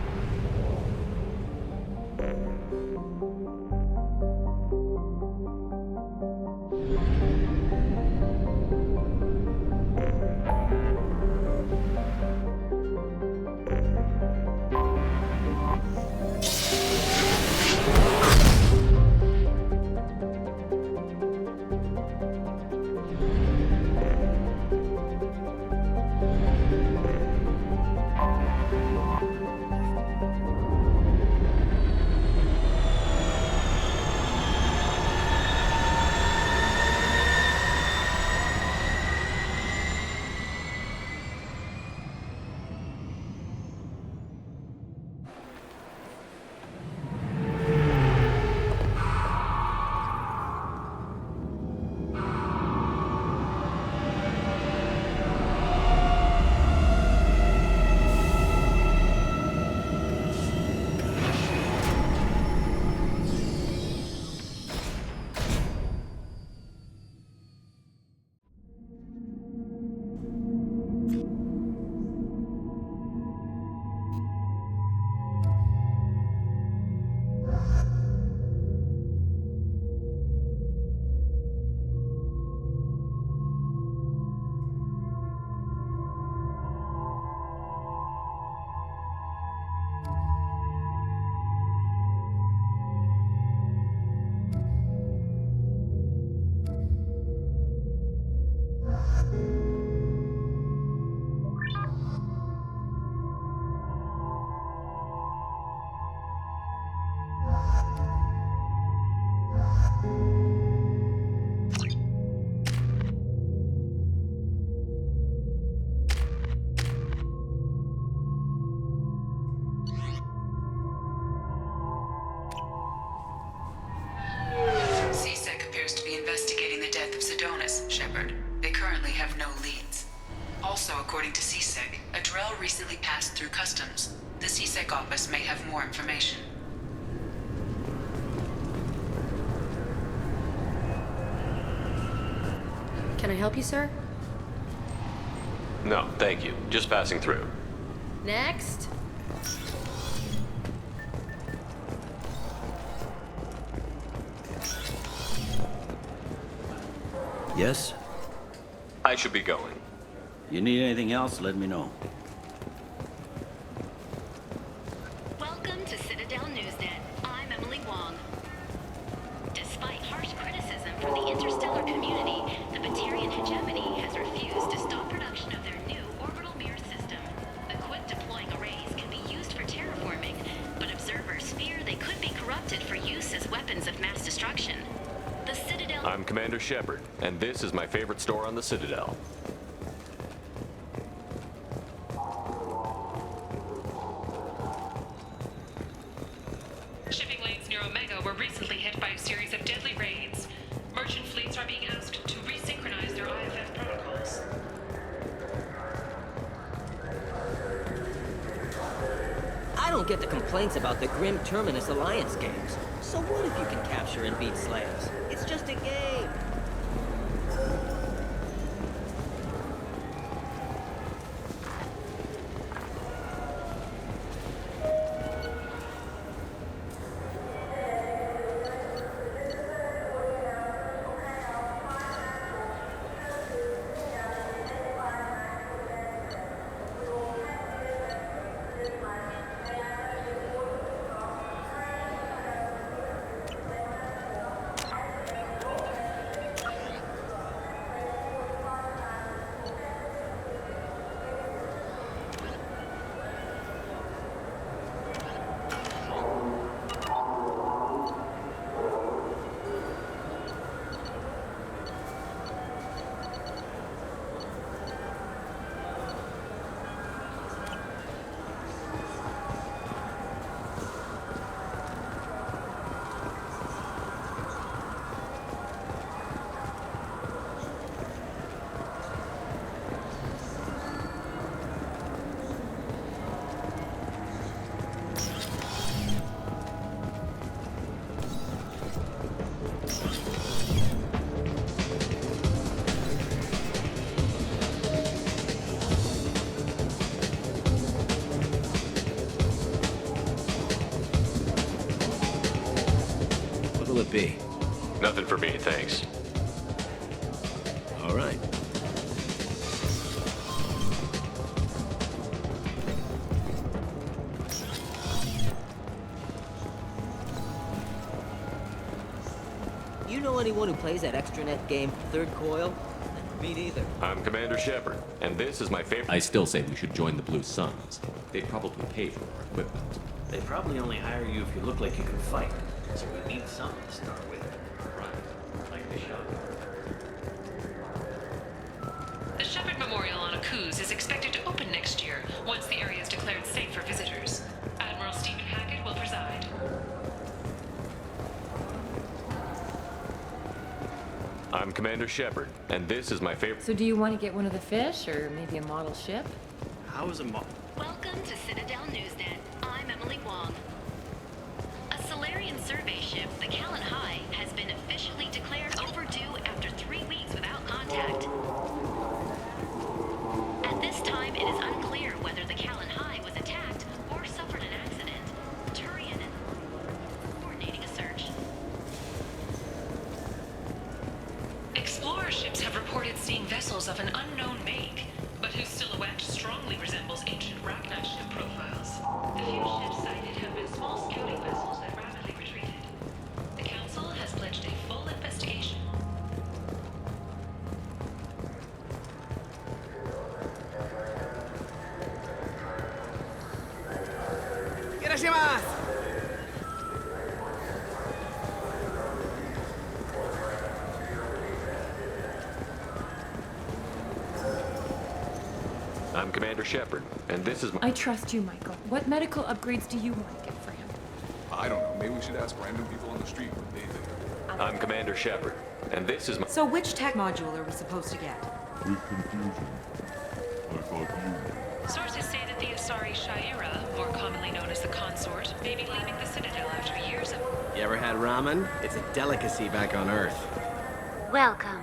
CSEC appears to be investigating the death of Sidonis, Shepard. They currently have no leads. Also, according to CSEC, a Drell recently passed through customs. The CSEC office may have more information. Can I help you, sir? No, thank you. Just passing through. Next. Yes? I should be going. You need anything else, let me know. Welcome to Citadel Newsnet. I'm Emily Wong. Despite harsh criticism from the interstellar community, the Batarian hegemony has refused to stop production of their new orbital mirror system. The quick-deploying arrays can be used for terraforming, but observers fear they could be corrupted for use as weapons of mass destruction. The Citadel... I'm Commander Shepard, and this is my favorite store on the Citadel. Shipping lanes near Omega were recently hit by a series of deadly raids. Merchant fleets are being asked to resynchronize their IFF protocols. I don't get the complaints about the Grim Terminus Alliance games. So what if you can capture and beat slaves? It's just a game. it be? Nothing for me, thanks. All right. You know anyone who plays that extranet game, Third Coil? Me neither. I'm Commander Shepard, and this is my favorite. I still say we should join the Blue Suns. They'd probably pay for our equipment. They probably only hire you if you look like you can fight. So we need something to start with. Right. Like the shot. The Shepard Memorial on Akuz is expected to open next year, once the area is declared safe for visitors. Admiral Stephen Hackett will preside. I'm Commander Shepard, and this is my favorite. So do you want to get one of the fish, or maybe a model ship? How is a model? Welcome to Citadel Newsnet. I'm Emily Wong. A Solarian survey ship, the Callan High, has been officially declared overdue after 3 weeks without contact. At this time, it is unclear whether the Callan High was attacked or suffered an accident. Turian is coordinating a search. Explorer ships have reported seeing vessels of an unknown make, but whose silhouette strongly resembles ancient Rachni ship profiles. The few ships sighted have been small scouting vessels that rapidly retreated. The Council has pledged a full investigation. I'm Commander Shepard, and this is my. I trust you, Michael. What medical upgrades do you want to get for him? I don't know. Maybe we should ask random people on the street what they think. I'm Commander Shepard, and this is my. So which tech module are we supposed to get? With confusion. I thought you... Sources say that the Asari Shaira, more commonly known as the Consort, may be leaving the Citadel after years of... You ever had ramen? It's a delicacy back on Earth. Welcome.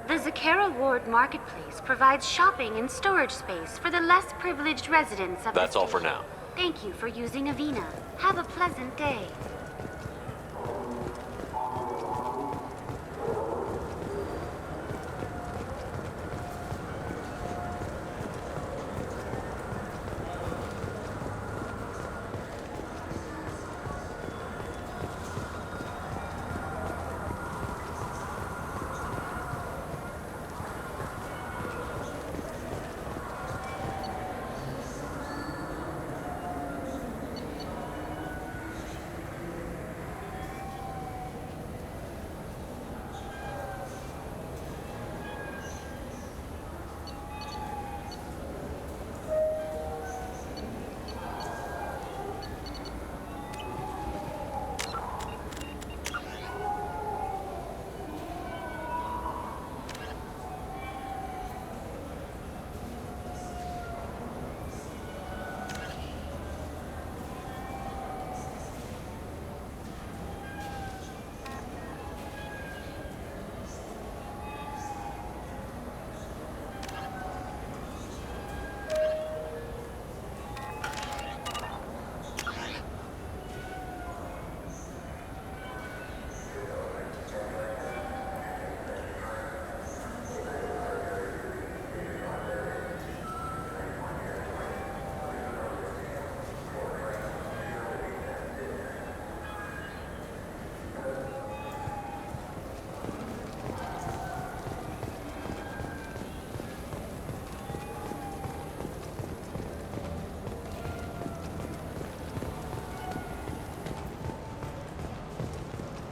The Zakara Ward Marketplace provides shopping and storage space for the less privileged residents of That's the all for station. now. Thank you for using Avena. Have a pleasant day.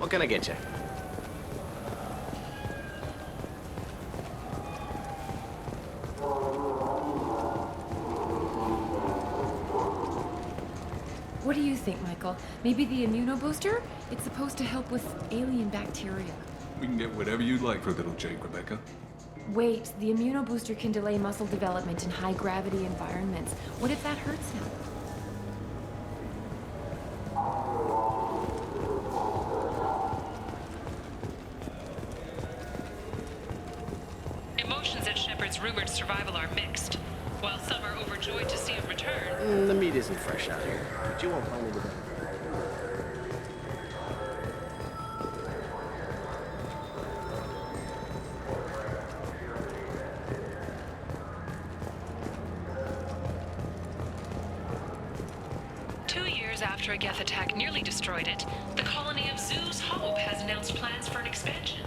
What can I get you? What do you think, Michael? Maybe the immunobooster? It's supposed to help with alien bacteria. We can get whatever you'd like for little Jake, Rebecca. Wait, the immunobooster can delay muscle development in high-gravity environments. What if that hurts him? Emotions at Shepard's rumored survival are mixed. While some are overjoyed to see him return, The meat isn't fresh out here, but you won't find it today. after a Geth attack nearly destroyed it, the colony of Zoo's Hope has announced plans for an expansion.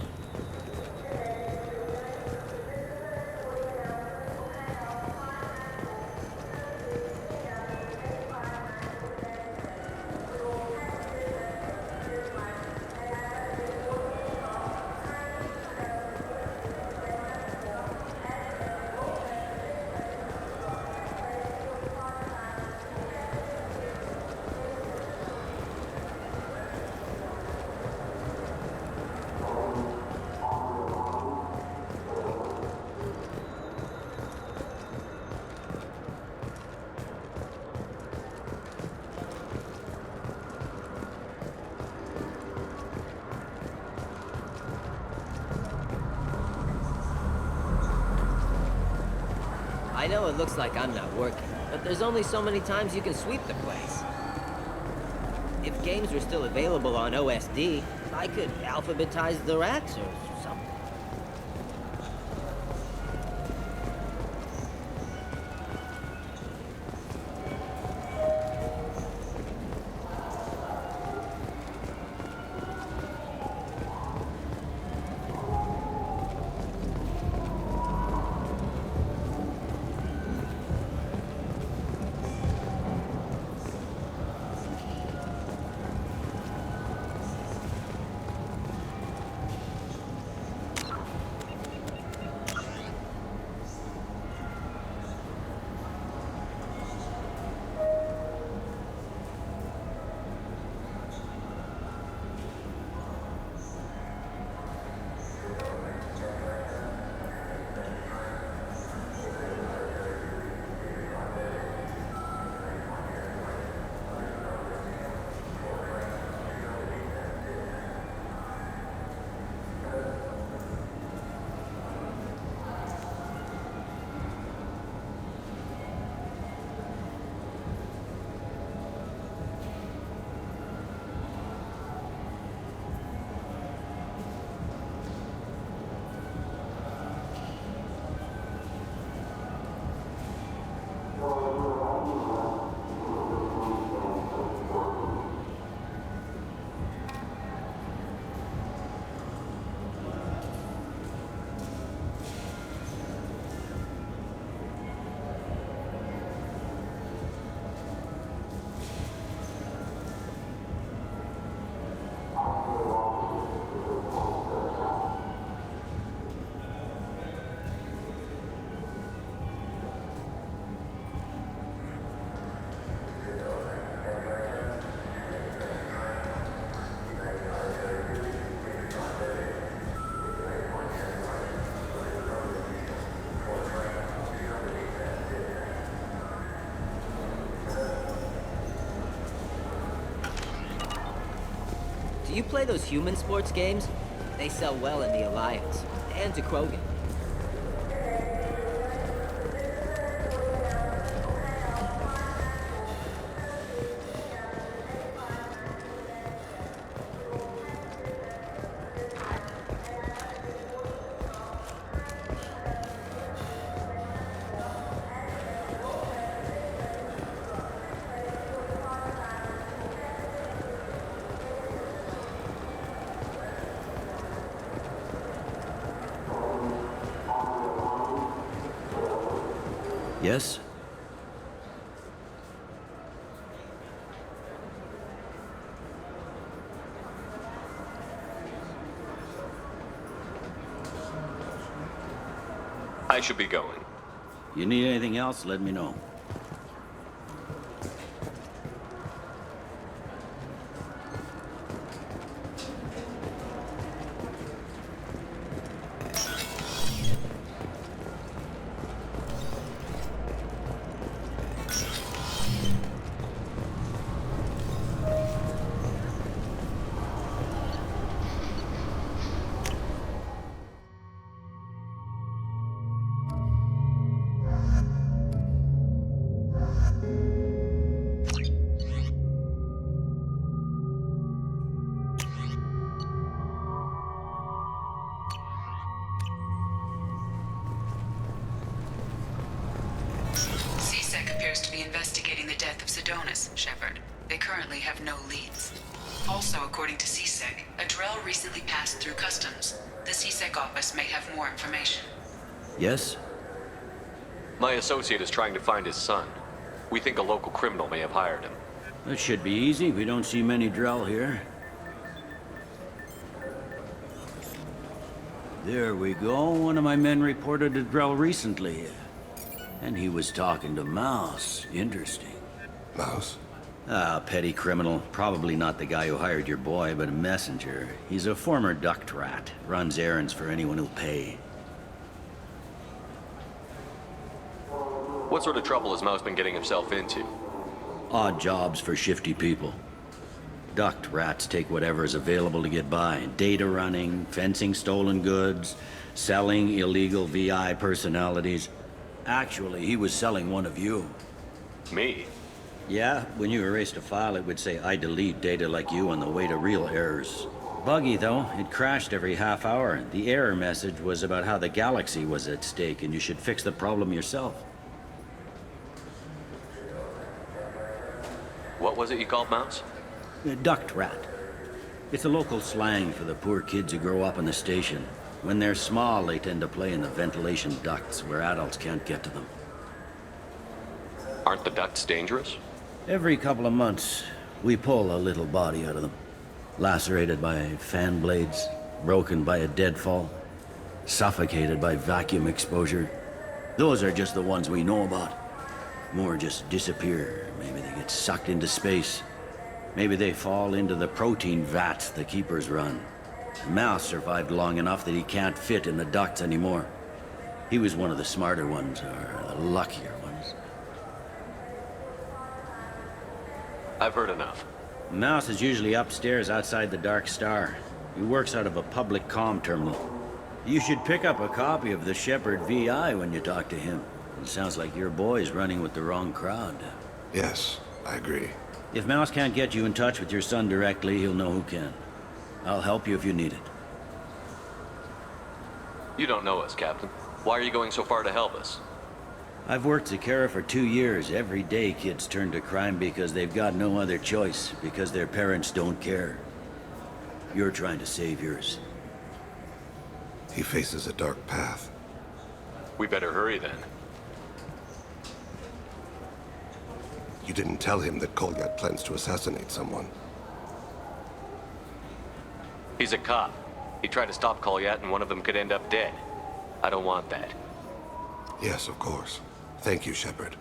I know it looks like I'm not working, but there's only so many times you can sweep the place. If games were still available on OSD, I could alphabetize the racks or something. Do you play those human sports games? They sell well in the Alliance, and to Krogan. Yes? I should be going. You need anything else, let me know. CSEC appears to be investigating the death of Sidonis, Shepard. They currently have no leads. Also, according to CSEC, a Drell recently passed through customs. The CSEC office may have more information. Yes? My associate is trying to find his son. We think a local criminal may have hired him. That should be easy. We don't see many Drell here. There we go. One of my men reported a Drell recently. And he was talking to Mouse. Interesting. Mouse? Ah, petty criminal. Probably not the guy who hired your boy, but a messenger. He's a former duct rat. Runs errands for anyone who'll pay. What sort of trouble has Mouse been getting himself into? Odd jobs for shifty people. Duct rats take whatever is available to get by. Data running, fencing stolen goods, selling illegal VI personalities. Actually, he was selling one of you. Me? Yeah, when you erased a file, it would say, I delete data like you on the way to real errors. Buggy, though. It crashed every half hour. The error message was about how the galaxy was at stake, and you should fix the problem yourself. What was it you called Mouse? A duct rat. It's a local slang for the poor kids who grow up in the station. When they're small, they tend to play in the ventilation ducts where adults can't get to them. Aren't the ducts dangerous? Every couple of months, we pull a little body out of them. Lacerated by fan blades, broken by a deadfall, suffocated by vacuum exposure. Those are just the ones we know about. More just disappear. Maybe they get sucked into space. Maybe they fall into the protein vats the keepers run. Mouse survived long enough that he can't fit in the ducts anymore. He was one of the smarter ones, or the luckier ones. I've heard enough. Mouse is usually upstairs outside the Dark Star. He works out of a public comm terminal. You should pick up a copy of the Shepherd VI when you talk to him. It sounds like your boy's running with the wrong crowd. Yes, I agree. If Mouse can't get you in touch with your son directly, he'll know who can. I'll help you if you need it. You don't know us, Captain. Why are you going so far to help us? I've worked Zakera for 2 years. Every day kids turn to crime because they've got no other choice, because their parents don't care. You're trying to save yours. He faces a dark path. We better hurry then. You didn't tell him that Kolyat plans to assassinate someone. He's a cop. He tried to stop Kolyat and one of them could end up dead. I don't want that. Yes, of course. Thank you, Shepard.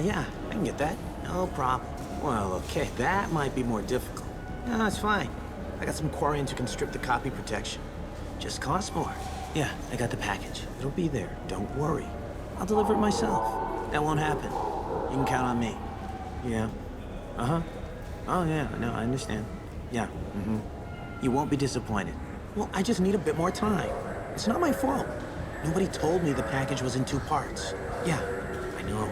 Yeah, I can get that. No problem. Well, okay, that might be more difficult. No, it's fine. I got some Quarians who can strip the copy protection. Just costs more. Yeah, I got the package. It'll be there. Don't worry. I'll deliver it myself. That won't happen. You can count on me. Yeah. Uh-huh. Oh, yeah, no, I understand. Yeah, You won't be disappointed. Well, I just need a bit more time. It's not my fault. Nobody told me the package was in 2 parts. Yeah, I know.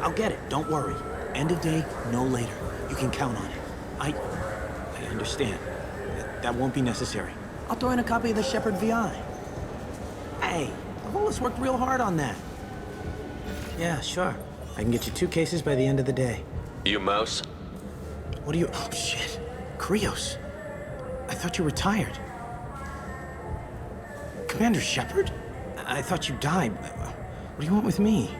I'll get it, don't worry. End of day, no later. You can count on it. I understand. That won't be necessary. I'll throw in a copy of the Shepard VI. Hey, I've always worked real hard on that. Yeah, sure. I can get you 2 cases by the end of the day. You mouse? What are you... Oh, shit. Krios. I thought you retired. Commander Shepard? I thought you died. What do you want with me?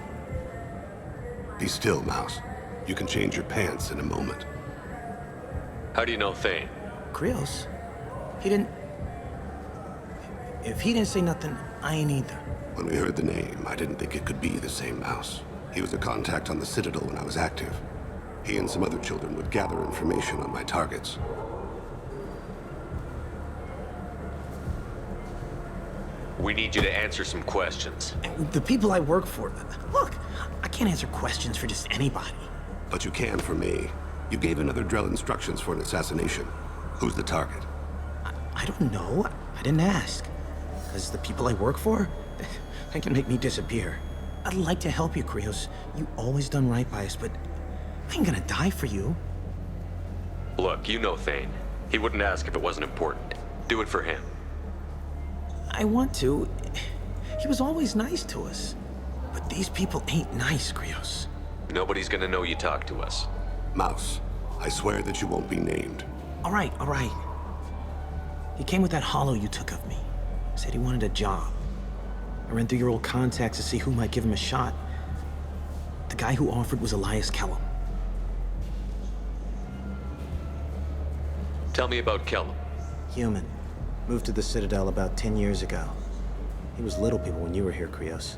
Be still, Mouse. You can change your pants in a moment. How do you know Thane? Krios? He didn't... If he didn't say nothing, I ain't either. When we heard the name, I didn't think it could be the same Mouse. He was a contact on the Citadel when I was active. He and some other children would gather information on my targets. We need you to answer some questions. The people I work for... Look, I can't answer questions for just anybody. But you can for me. You gave another Drell instructions for an assassination. Who's the target? I don't know. I didn't ask. Because the people I work for, they can make me disappear. I'd like to help you, Krios. You always done right by us, but I ain't gonna die for you. Look, you know Thane. He wouldn't ask if it wasn't important. Do it for him. I want to. He was always nice to us. But these people ain't nice, Krios. Nobody's gonna know you talked to us. Mouse, I swear that you won't be named. All right, all right. He came with that hollow you took of me. Said he wanted a job. I ran through your old contacts to see who might give him a shot. The guy who offered was Elias Kellum. Tell me about Kellum. Human. Moved to the Citadel about 10 years ago. He was little people when you were here, Krios.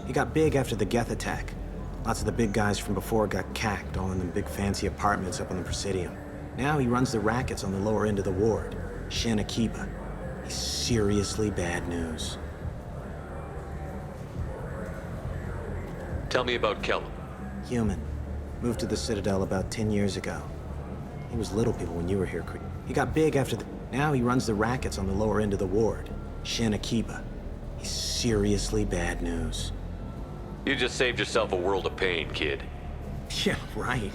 He got big after the Geth attack. Lots of the big guys from before got cacked, all in them big fancy apartments up on the Presidium. Now he runs the rackets on the lower end of the ward, Shin Akiba. He's seriously bad news. Tell me about Kellum. Human. Moved to the Citadel about 10 years ago. He was little people when you were here, Krios. He got big after the... Now he runs the rackets on the lower end of the ward, Shin Akiba. He's seriously bad news. You just saved yourself a world of pain, kid. Yeah, right.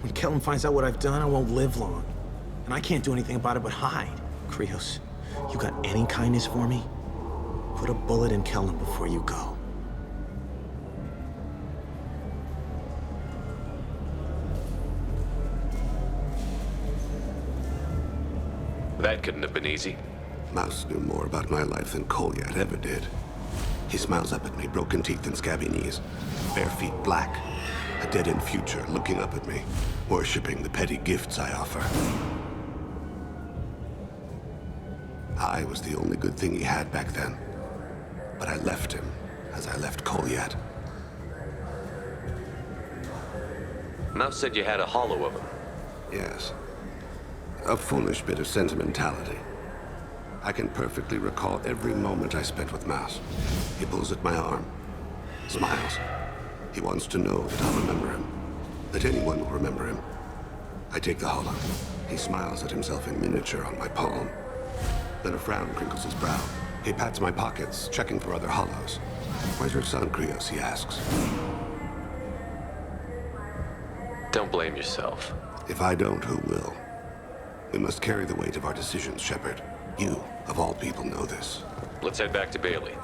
When Kellum finds out what I've done, I won't live long. And I can't do anything about it but hide. Krios, you got any kindness for me? Put a bullet in Kellum before you go. That couldn't have been easy. Mouse knew more about my life than Kolyat ever did. He smiles up at me, broken teeth and scabby knees. Bare feet black. A dead-end future looking up at me, worshipping the petty gifts I offer. I was the only good thing he had back then. But I left him, as I left Kolyat. Mouse said you had a hollow of him. Yes. A foolish bit of sentimentality. I can perfectly recall every moment I spent with Mouse. He pulls at my arm, smiles. He wants to know that I'll remember him, that anyone will remember him. I take the hollow. He smiles at himself in miniature on my palm. Then a frown crinkles his brow. He pats my pockets, checking for other hollows. Where's your son, Krios, he asks. Don't blame yourself. If I don't, who will? We must carry the weight of our decisions, Shepard. You, of all people, know this. Let's head back to Bailey.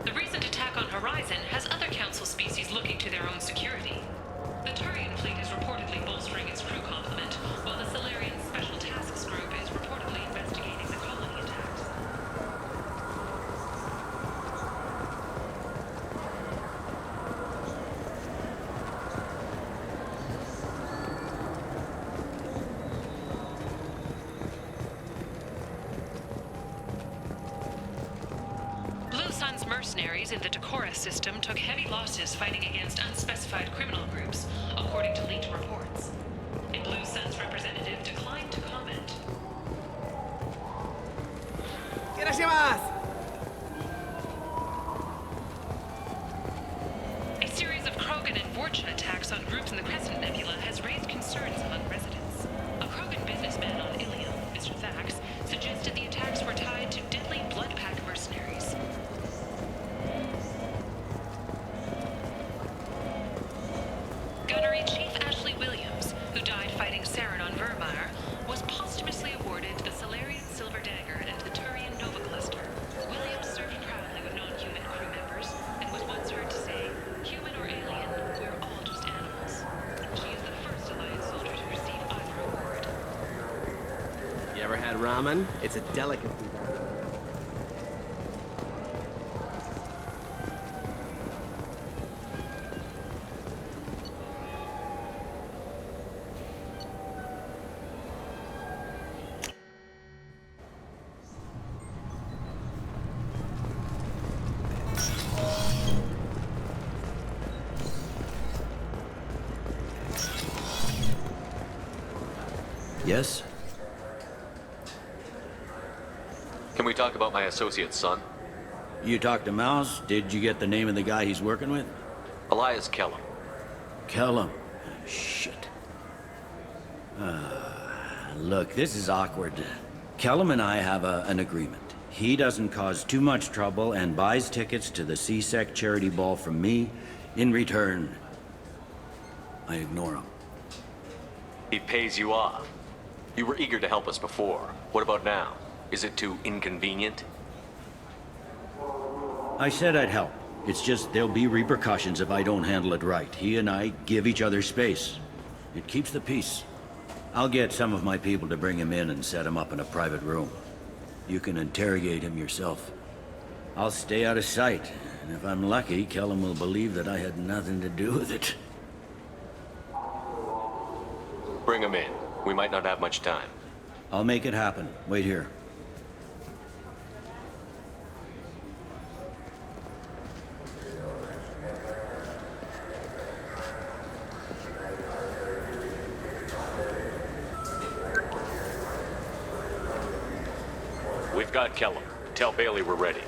The recent attack on Horizon has other Council species looking to their own security. The Turian fleet is reportedly bolstering its crew complement, while the Solarian Special Tasks Group is reportedly investigating the colony attacks. Mercenaries in the Decorah system took heavy losses fighting against unspecified criminal groups, according to leaked reports. In Blue Sun's representative A series of Krogan and Vorchin attacks on groups in the Crescent Nebula has raised concerns among residents. A Krogan businessman on Ilium, Mr. Thax, suggested the attacks were tied to deadly blood pack mercenaries. Gunnery Chief Ashley Williams, who died fighting Saren on Vermeer, was posthumously awarded the Solarian Silver Dagger and the Turian Nova Cluster. Williams served proudly with non-human crew members and was once heard to say, "Human or alien, we're all just animals." She is the first Alliance soldier to receive either award. You ever had ramen? It's a delicacy. Yes? Can we talk about my associate's son? You talked to Mouse? Did you get the name of the guy he's working with? Elias Kellum. Kellum. Shit. Look, this is awkward. Kellum and I have an agreement. He doesn't cause too much trouble and buys tickets to the CSEC charity ball from me. In return, I ignore him. He pays you off. You were eager to help us before. What about now? Is it too inconvenient? I said I'd help. It's just there'll be repercussions if I don't handle it right. He and I give each other space. It keeps the peace. I'll get some of my people to bring him in and set him up in a private room. You can interrogate him yourself. I'll stay out of sight, and if I'm lucky, Kellum will believe that I had nothing to do with it. Bring him in. We might not have much time. I'll make it happen. Wait here. We've got Kellum. Tell Bailey we're ready.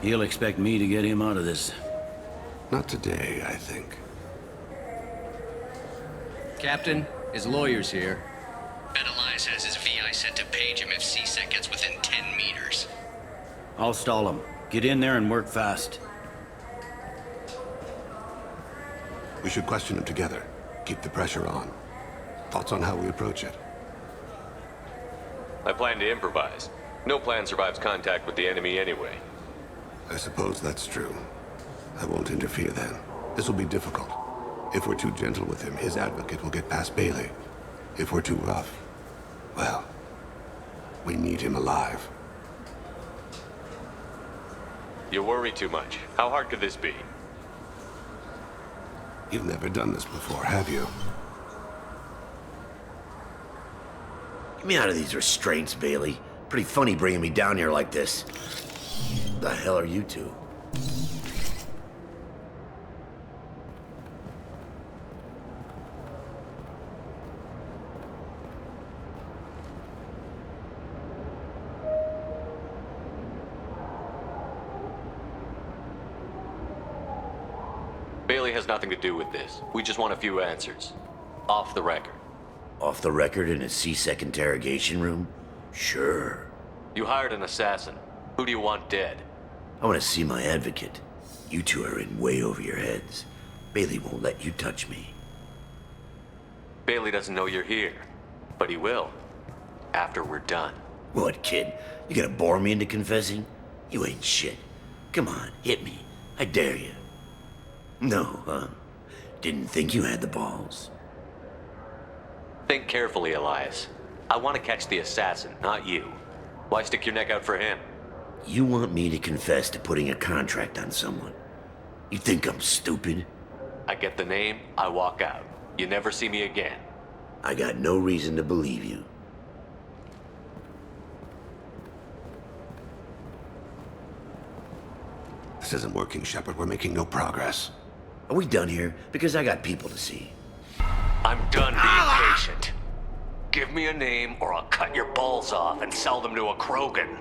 He'll expect me to get him out of this. Not today, I think. Captain, his lawyer's here. Bet Elias has his VI set to page him if CSEC gets within 10 meters. I'll stall him. Get in there and work fast. We should question him together. Keep the pressure on. Thoughts on how we approach it? I plan to improvise. No plan survives contact with the enemy anyway. I suppose that's true. I won't interfere then. This will be difficult. If we're too gentle with him, his advocate will get past Bailey. If we're too rough, well, we need him alive. You worry too much. How hard could this be? You've never done this before, have you? Get me out of these restraints, Bailey. Pretty funny bringing me down here like this. The hell are you two? Bailey has nothing to do with this. We just want a few answers. Off the record. Off the record in a CSEC interrogation room? Sure. You hired an assassin. Who do you want dead? I want to see my advocate. You two are in way over your heads. Bailey won't let you touch me. Bailey doesn't know you're here. But he will. After we're done. What, kid? You gonna bore me into confessing? You ain't shit. Come on, hit me. I dare you. No, huh? Didn't think you had the balls. Think carefully, Elias. I want to catch the assassin, not you. Why stick your neck out for him? You want me to confess to putting a contract on someone? You think I'm stupid? I get the name, I walk out. You never see me again. I got no reason to believe you. This isn't working, Shepard. We're making no progress. Are we done here? Because I got people to see. I'm done being patient. Give me a name or I'll cut your balls off and sell them to a Krogan.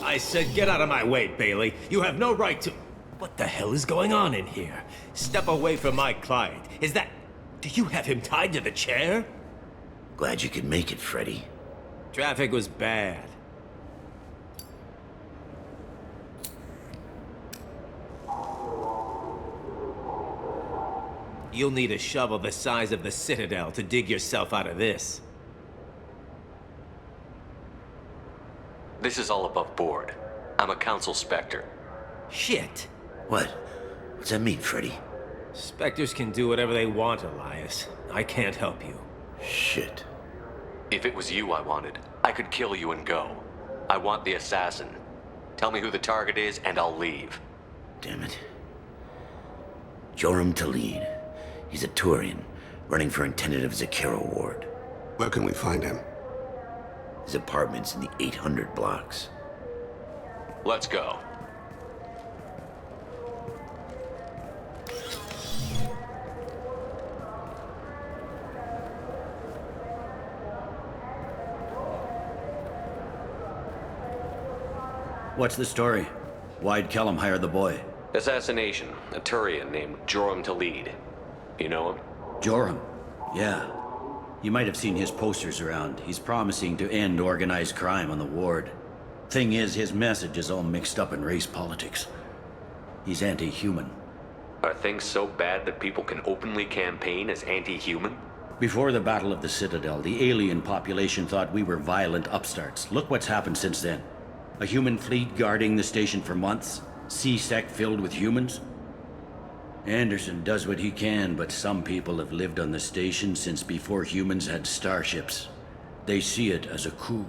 I said get out of my way, Bailey. You have no right to... What the hell is going on in here? Step away from my client. Is that... Do you have him tied to the chair? Glad you could make it, Freddy. Traffic was bad. You'll need a shovel the size of the Citadel to dig yourself out of this. This is all above board. I'm a council specter. Shit. What? What's that mean, Freddy? Spectres can do whatever they want, Elias. I can't help you. Shit. If it was you I wanted, I could kill you and go. I want the assassin. Tell me who the target is and I'll leave. Damn it. Joram Talid. He's a Turian, running for intendant of Zakera Ward. Where can we find him? His apartment's in the 800 blocks. Let's go. What's the story? Why'd Kellum hire the boy? Assassination. A Turian named Joram Talid. You know him? Joram? Yeah. You might have seen his posters around. He's promising to end organized crime on the ward. Thing is, his message is all mixed up in race politics. He's anti-human. Are things so bad that people can openly campaign as anti-human? Before the Battle of the Citadel, the alien population thought we were violent upstarts. Look what's happened since then. A human fleet guarding the station for months. C-Sec filled with humans. Anderson does what he can, but some people have lived on the station since before humans had starships. They see it as a coup.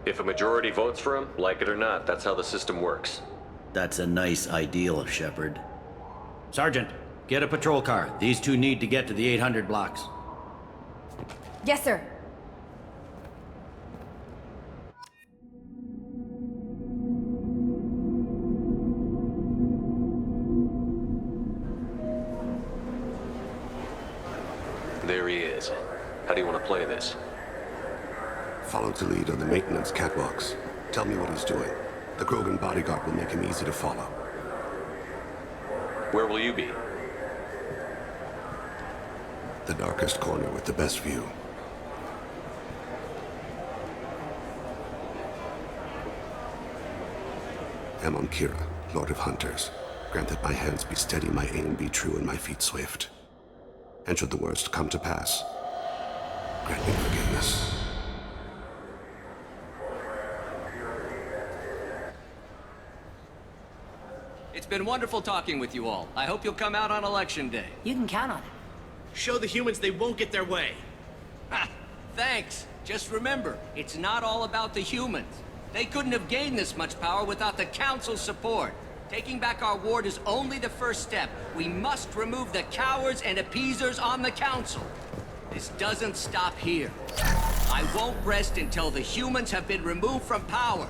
If a majority votes for him, like it or not, that's how the system works. That's a nice ideal, Shepard. Sergeant, get a patrol car. These two need to get to the 800 blocks. Yes, sir. There he is. How do you want to play this? Follow to lead on the maintenance catwalks. Tell me what he's doing. The Krogan bodyguard will make him easy to follow. Where will you be? The darkest corner with the best view. Amon Kira, Lord of Hunters. Grant that my hands be steady, my aim be true, and my feet swift. And should the worst come to pass, grant me forgiveness. It's been wonderful talking with you all. I hope you'll come out on Election Day. You can count on it. Show the humans they won't get their way. Ha! Thanks. Just remember, it's not all about the humans. They couldn't have gained this much power without the Council's support. Taking back our ward is only the first step. We must remove the cowards and appeasers on the Council. This doesn't stop here. I won't rest until the humans have been removed from power.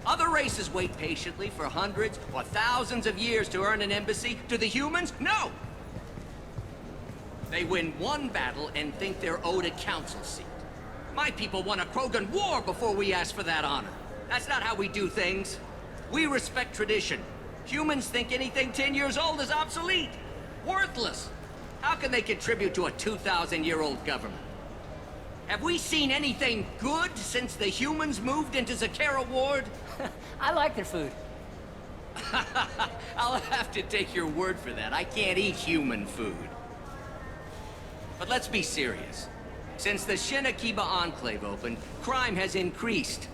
Other races wait patiently for hundreds or thousands of years to earn an embassy. Do the humans? No! They win one battle and think they're owed a council seat. My people won a Krogan war before we asked for that honor. That's not how we do things. We respect tradition. Humans think anything 10 years old is obsolete. Worthless. How can they contribute to a 2,000-year-old government? Have we seen anything good since the humans moved into Zakera Ward? I like their food. I'll have to take your word for that. I can't eat human food. But let's be serious. Since the Shinakiba Enclave opened, crime has increased.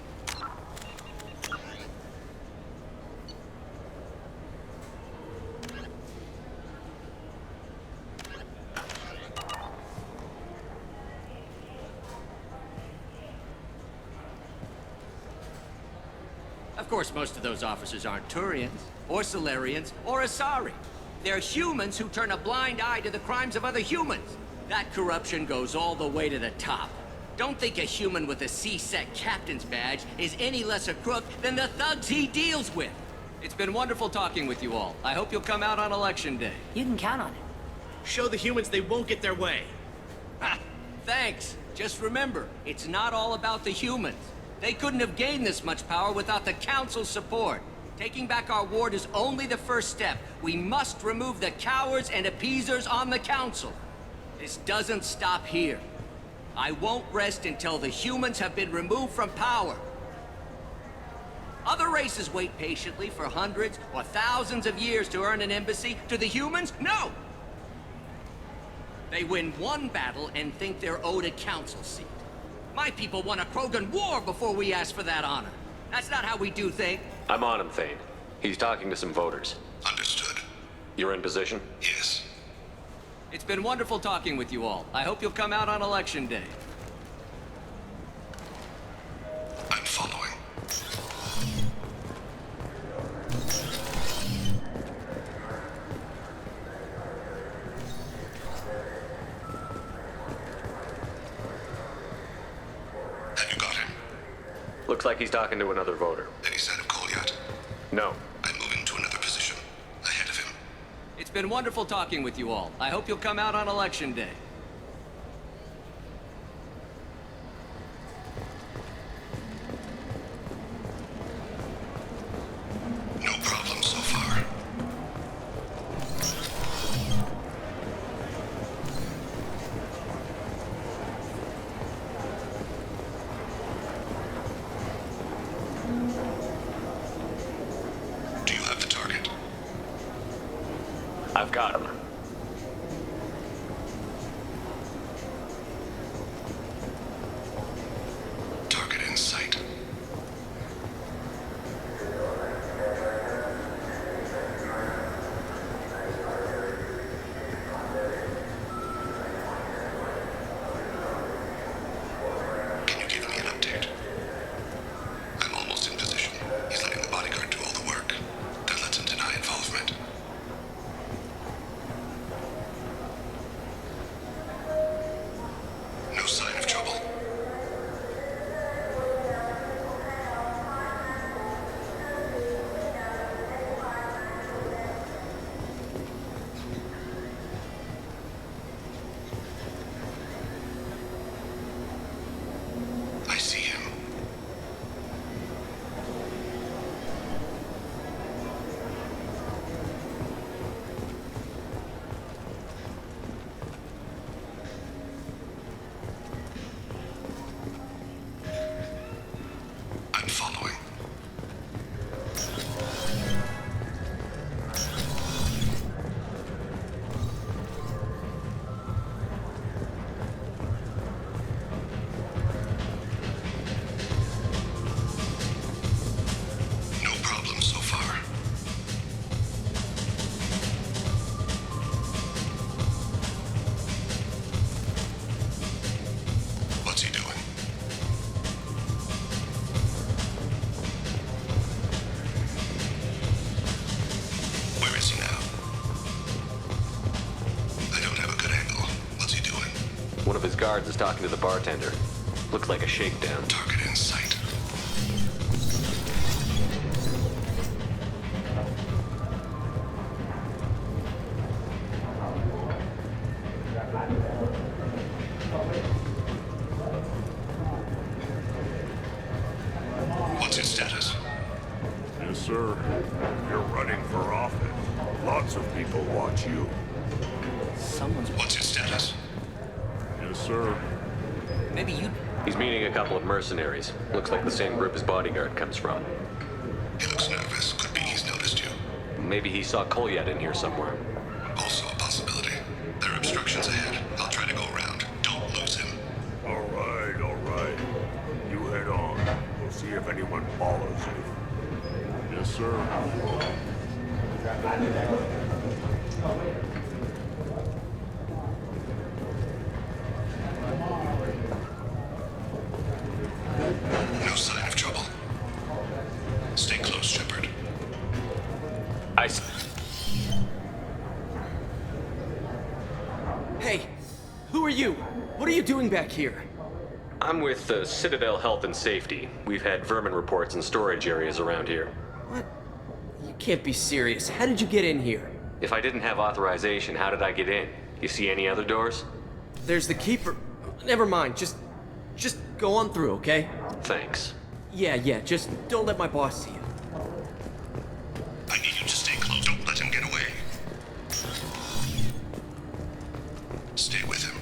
Of course, most of those officers aren't Turians, or Solarians, or Asari. They're humans who turn a blind eye to the crimes of other humans. That corruption goes all the way to the top. Don't think a human with a C-Sec captain's badge is any less a crook than the thugs he deals with. It's been wonderful talking with you all. I hope you'll come out on Election Day. You can count on it. Show the humans they won't get their way. Ha! Thanks. Just remember, it's not all about the humans. They couldn't have gained this much power without the Council's support. Taking back our ward is only the first step. We must remove the cowards and appeasers on the Council. This doesn't stop here. I won't rest until the humans have been removed from power. Other races wait patiently for hundreds or thousands of years to earn an embassy. To the humans, no! They win one battle and think they're owed a council seat. My people won a Krogan war before we asked for that honor. That's not how we do things. I'm on him, Thane. He's talking to some voters. Understood. You're in position? Yes. It's been wonderful talking with you all. I hope you'll come out on Election Day. I'm following. Have you got him? Looks like he's talking to another voter. Any sign of Cole yet? No. I'm moving to another position. Ahead of him. It's been wonderful talking with you all. I hope you'll come out on Election Day. No problem so far. Do you have the target? I've got him. Target in sight. Can you give me an update? I'm almost in position. He's letting the bodyguard do all the work. That lets him deny involvement. No sign of trouble. I see him. I'm following. No problem so far. What's he doing? Where is he now? I don't have a good angle. What's he doing? One of his guards is talking to the bartender. Looks like a shakedown. Target in sight. What's his status? Yes, sir. You're running for office. Lots of people watch you. What's his status? Yes, sir. Maybe you... He's meeting a couple of mercenaries. Looks like the same group his bodyguard comes from. He looks nervous. Could be he's noticed you. Maybe he saw Kolyat in here somewhere. Also a possibility. There are obstructions ahead. I'll try to go around. Don't lose him. All right, all right. You head on. We'll see if anyone follows you. Yes, sir. No sign of trouble. Stay close, Shepard. Hey, who are you? What are you doing back here? I'm with Citadel Health and Safety. We've had vermin reports in storage areas around here. What? You can't be serious. How did you get in here? If I didn't have authorization, how did I get in? You see any other doors? There's the keeper. Never mind. Just go on through, okay? Thanks. Yeah, just don't let my boss see you. I need you to stay close. Don't let him get away. Stay with him.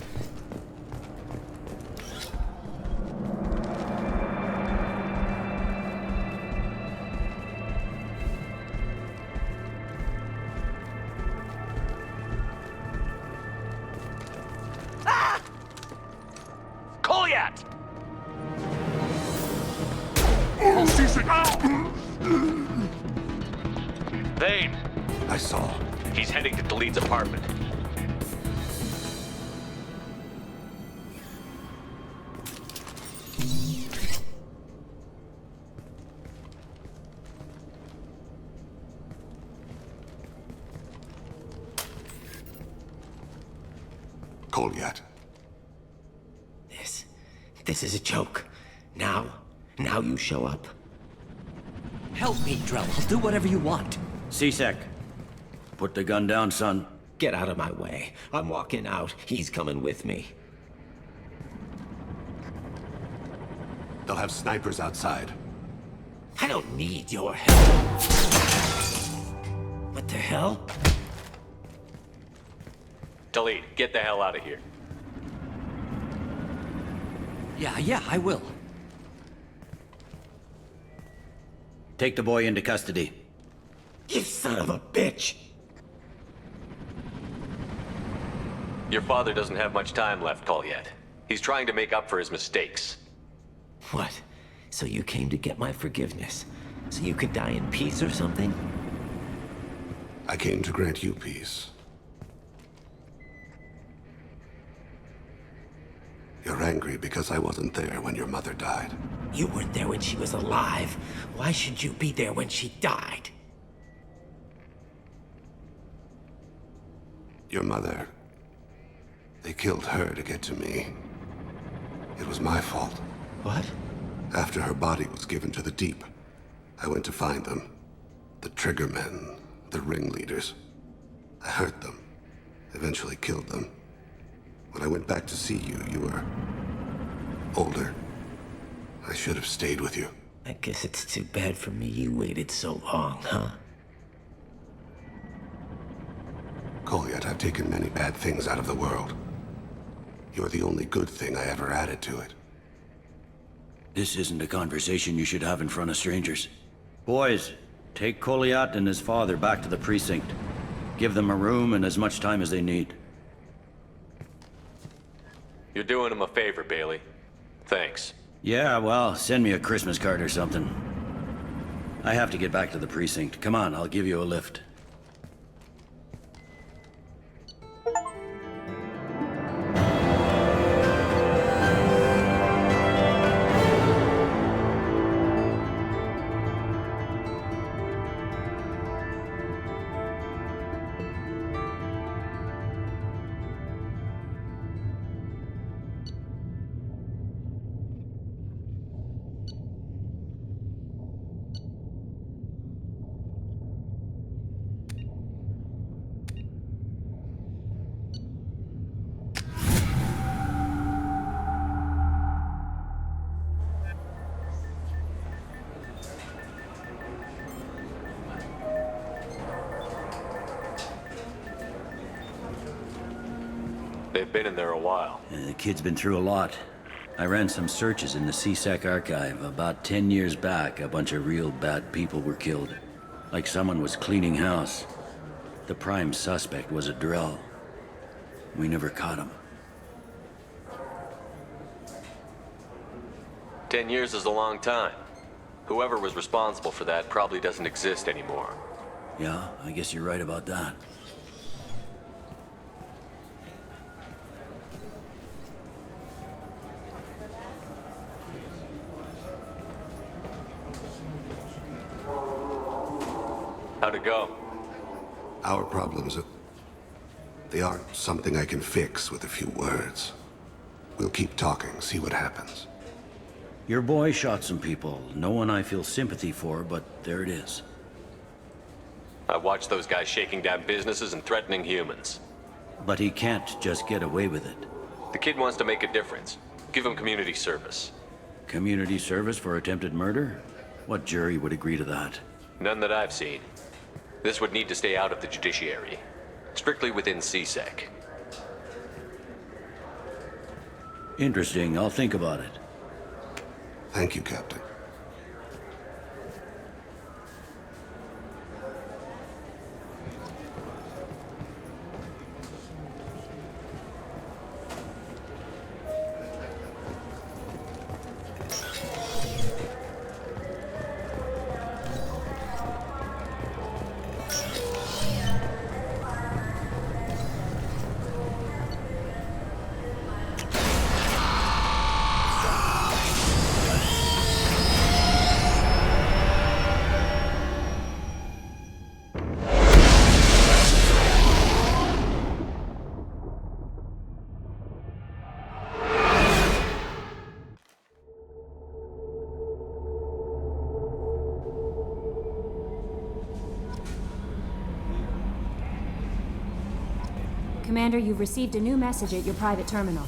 Goliath! Oh, C-Sec! Vane! I saw. He's heading to Delete's apartment. Goliath. This is a joke. Now you show up. Help me, Drell. I'll do whatever you want. C-Sec, put the gun down, son. Get out of my way. I'm walking out. He's coming with me. They'll have snipers outside. I don't need your help. What the hell? Delete, get the hell out of here. Yeah, I will. Take the boy into custody. You son of a bitch! Your father doesn't have much time left, Goliath. He's trying to make up for his mistakes. What? So you came to get my forgiveness? So you could die in peace or something? I came to grant you peace. You're angry because I wasn't there when your mother died. You weren't there when she was alive. Why should you be there when she died? Your mother... They killed her to get to me. It was my fault. What? After her body was given to the Deep, I went to find them. The Triggermen, the ringleaders. I hurt them, eventually killed them. When I went back to see you, you were... older. I should have stayed with you. I guess it's too bad for me you waited so long, huh? Goliath, I've taken many bad things out of the world. You're the only good thing I ever added to it. This isn't a conversation you should have in front of strangers. Boys, take Goliath and his father back to the precinct. Give them a room and as much time as they need. You're doing him a favor, Bailey. Thanks. Yeah, well, send me a Christmas card or something. I have to get back to the precinct. Come on, I'll give you a lift. They've been in there a while. The kid's been through a lot. I ran some searches in the CSEC archive. About 10 years back, a bunch of real bad people were killed. Like someone was cleaning house. The prime suspect was a Drell. We never caught him. 10 years is a long time. Whoever was responsible for that probably doesn't exist anymore. Yeah, I guess you're right about that. How'd it go? Our problems they aren't something I can fix with a few words. We'll keep talking, see what happens. Your boy shot some people. No one I feel sympathy for, but there it is. I watched those guys shaking down businesses and threatening humans. But he can't just get away with it. The kid wants to make a difference. Give him community service. Community service for attempted murder? What jury would agree to that? None that I've seen. This would need to stay out of the judiciary. Strictly within CSEC. Interesting. I'll think about it. Thank you, Captain. Commander, you've received a new message at your private terminal.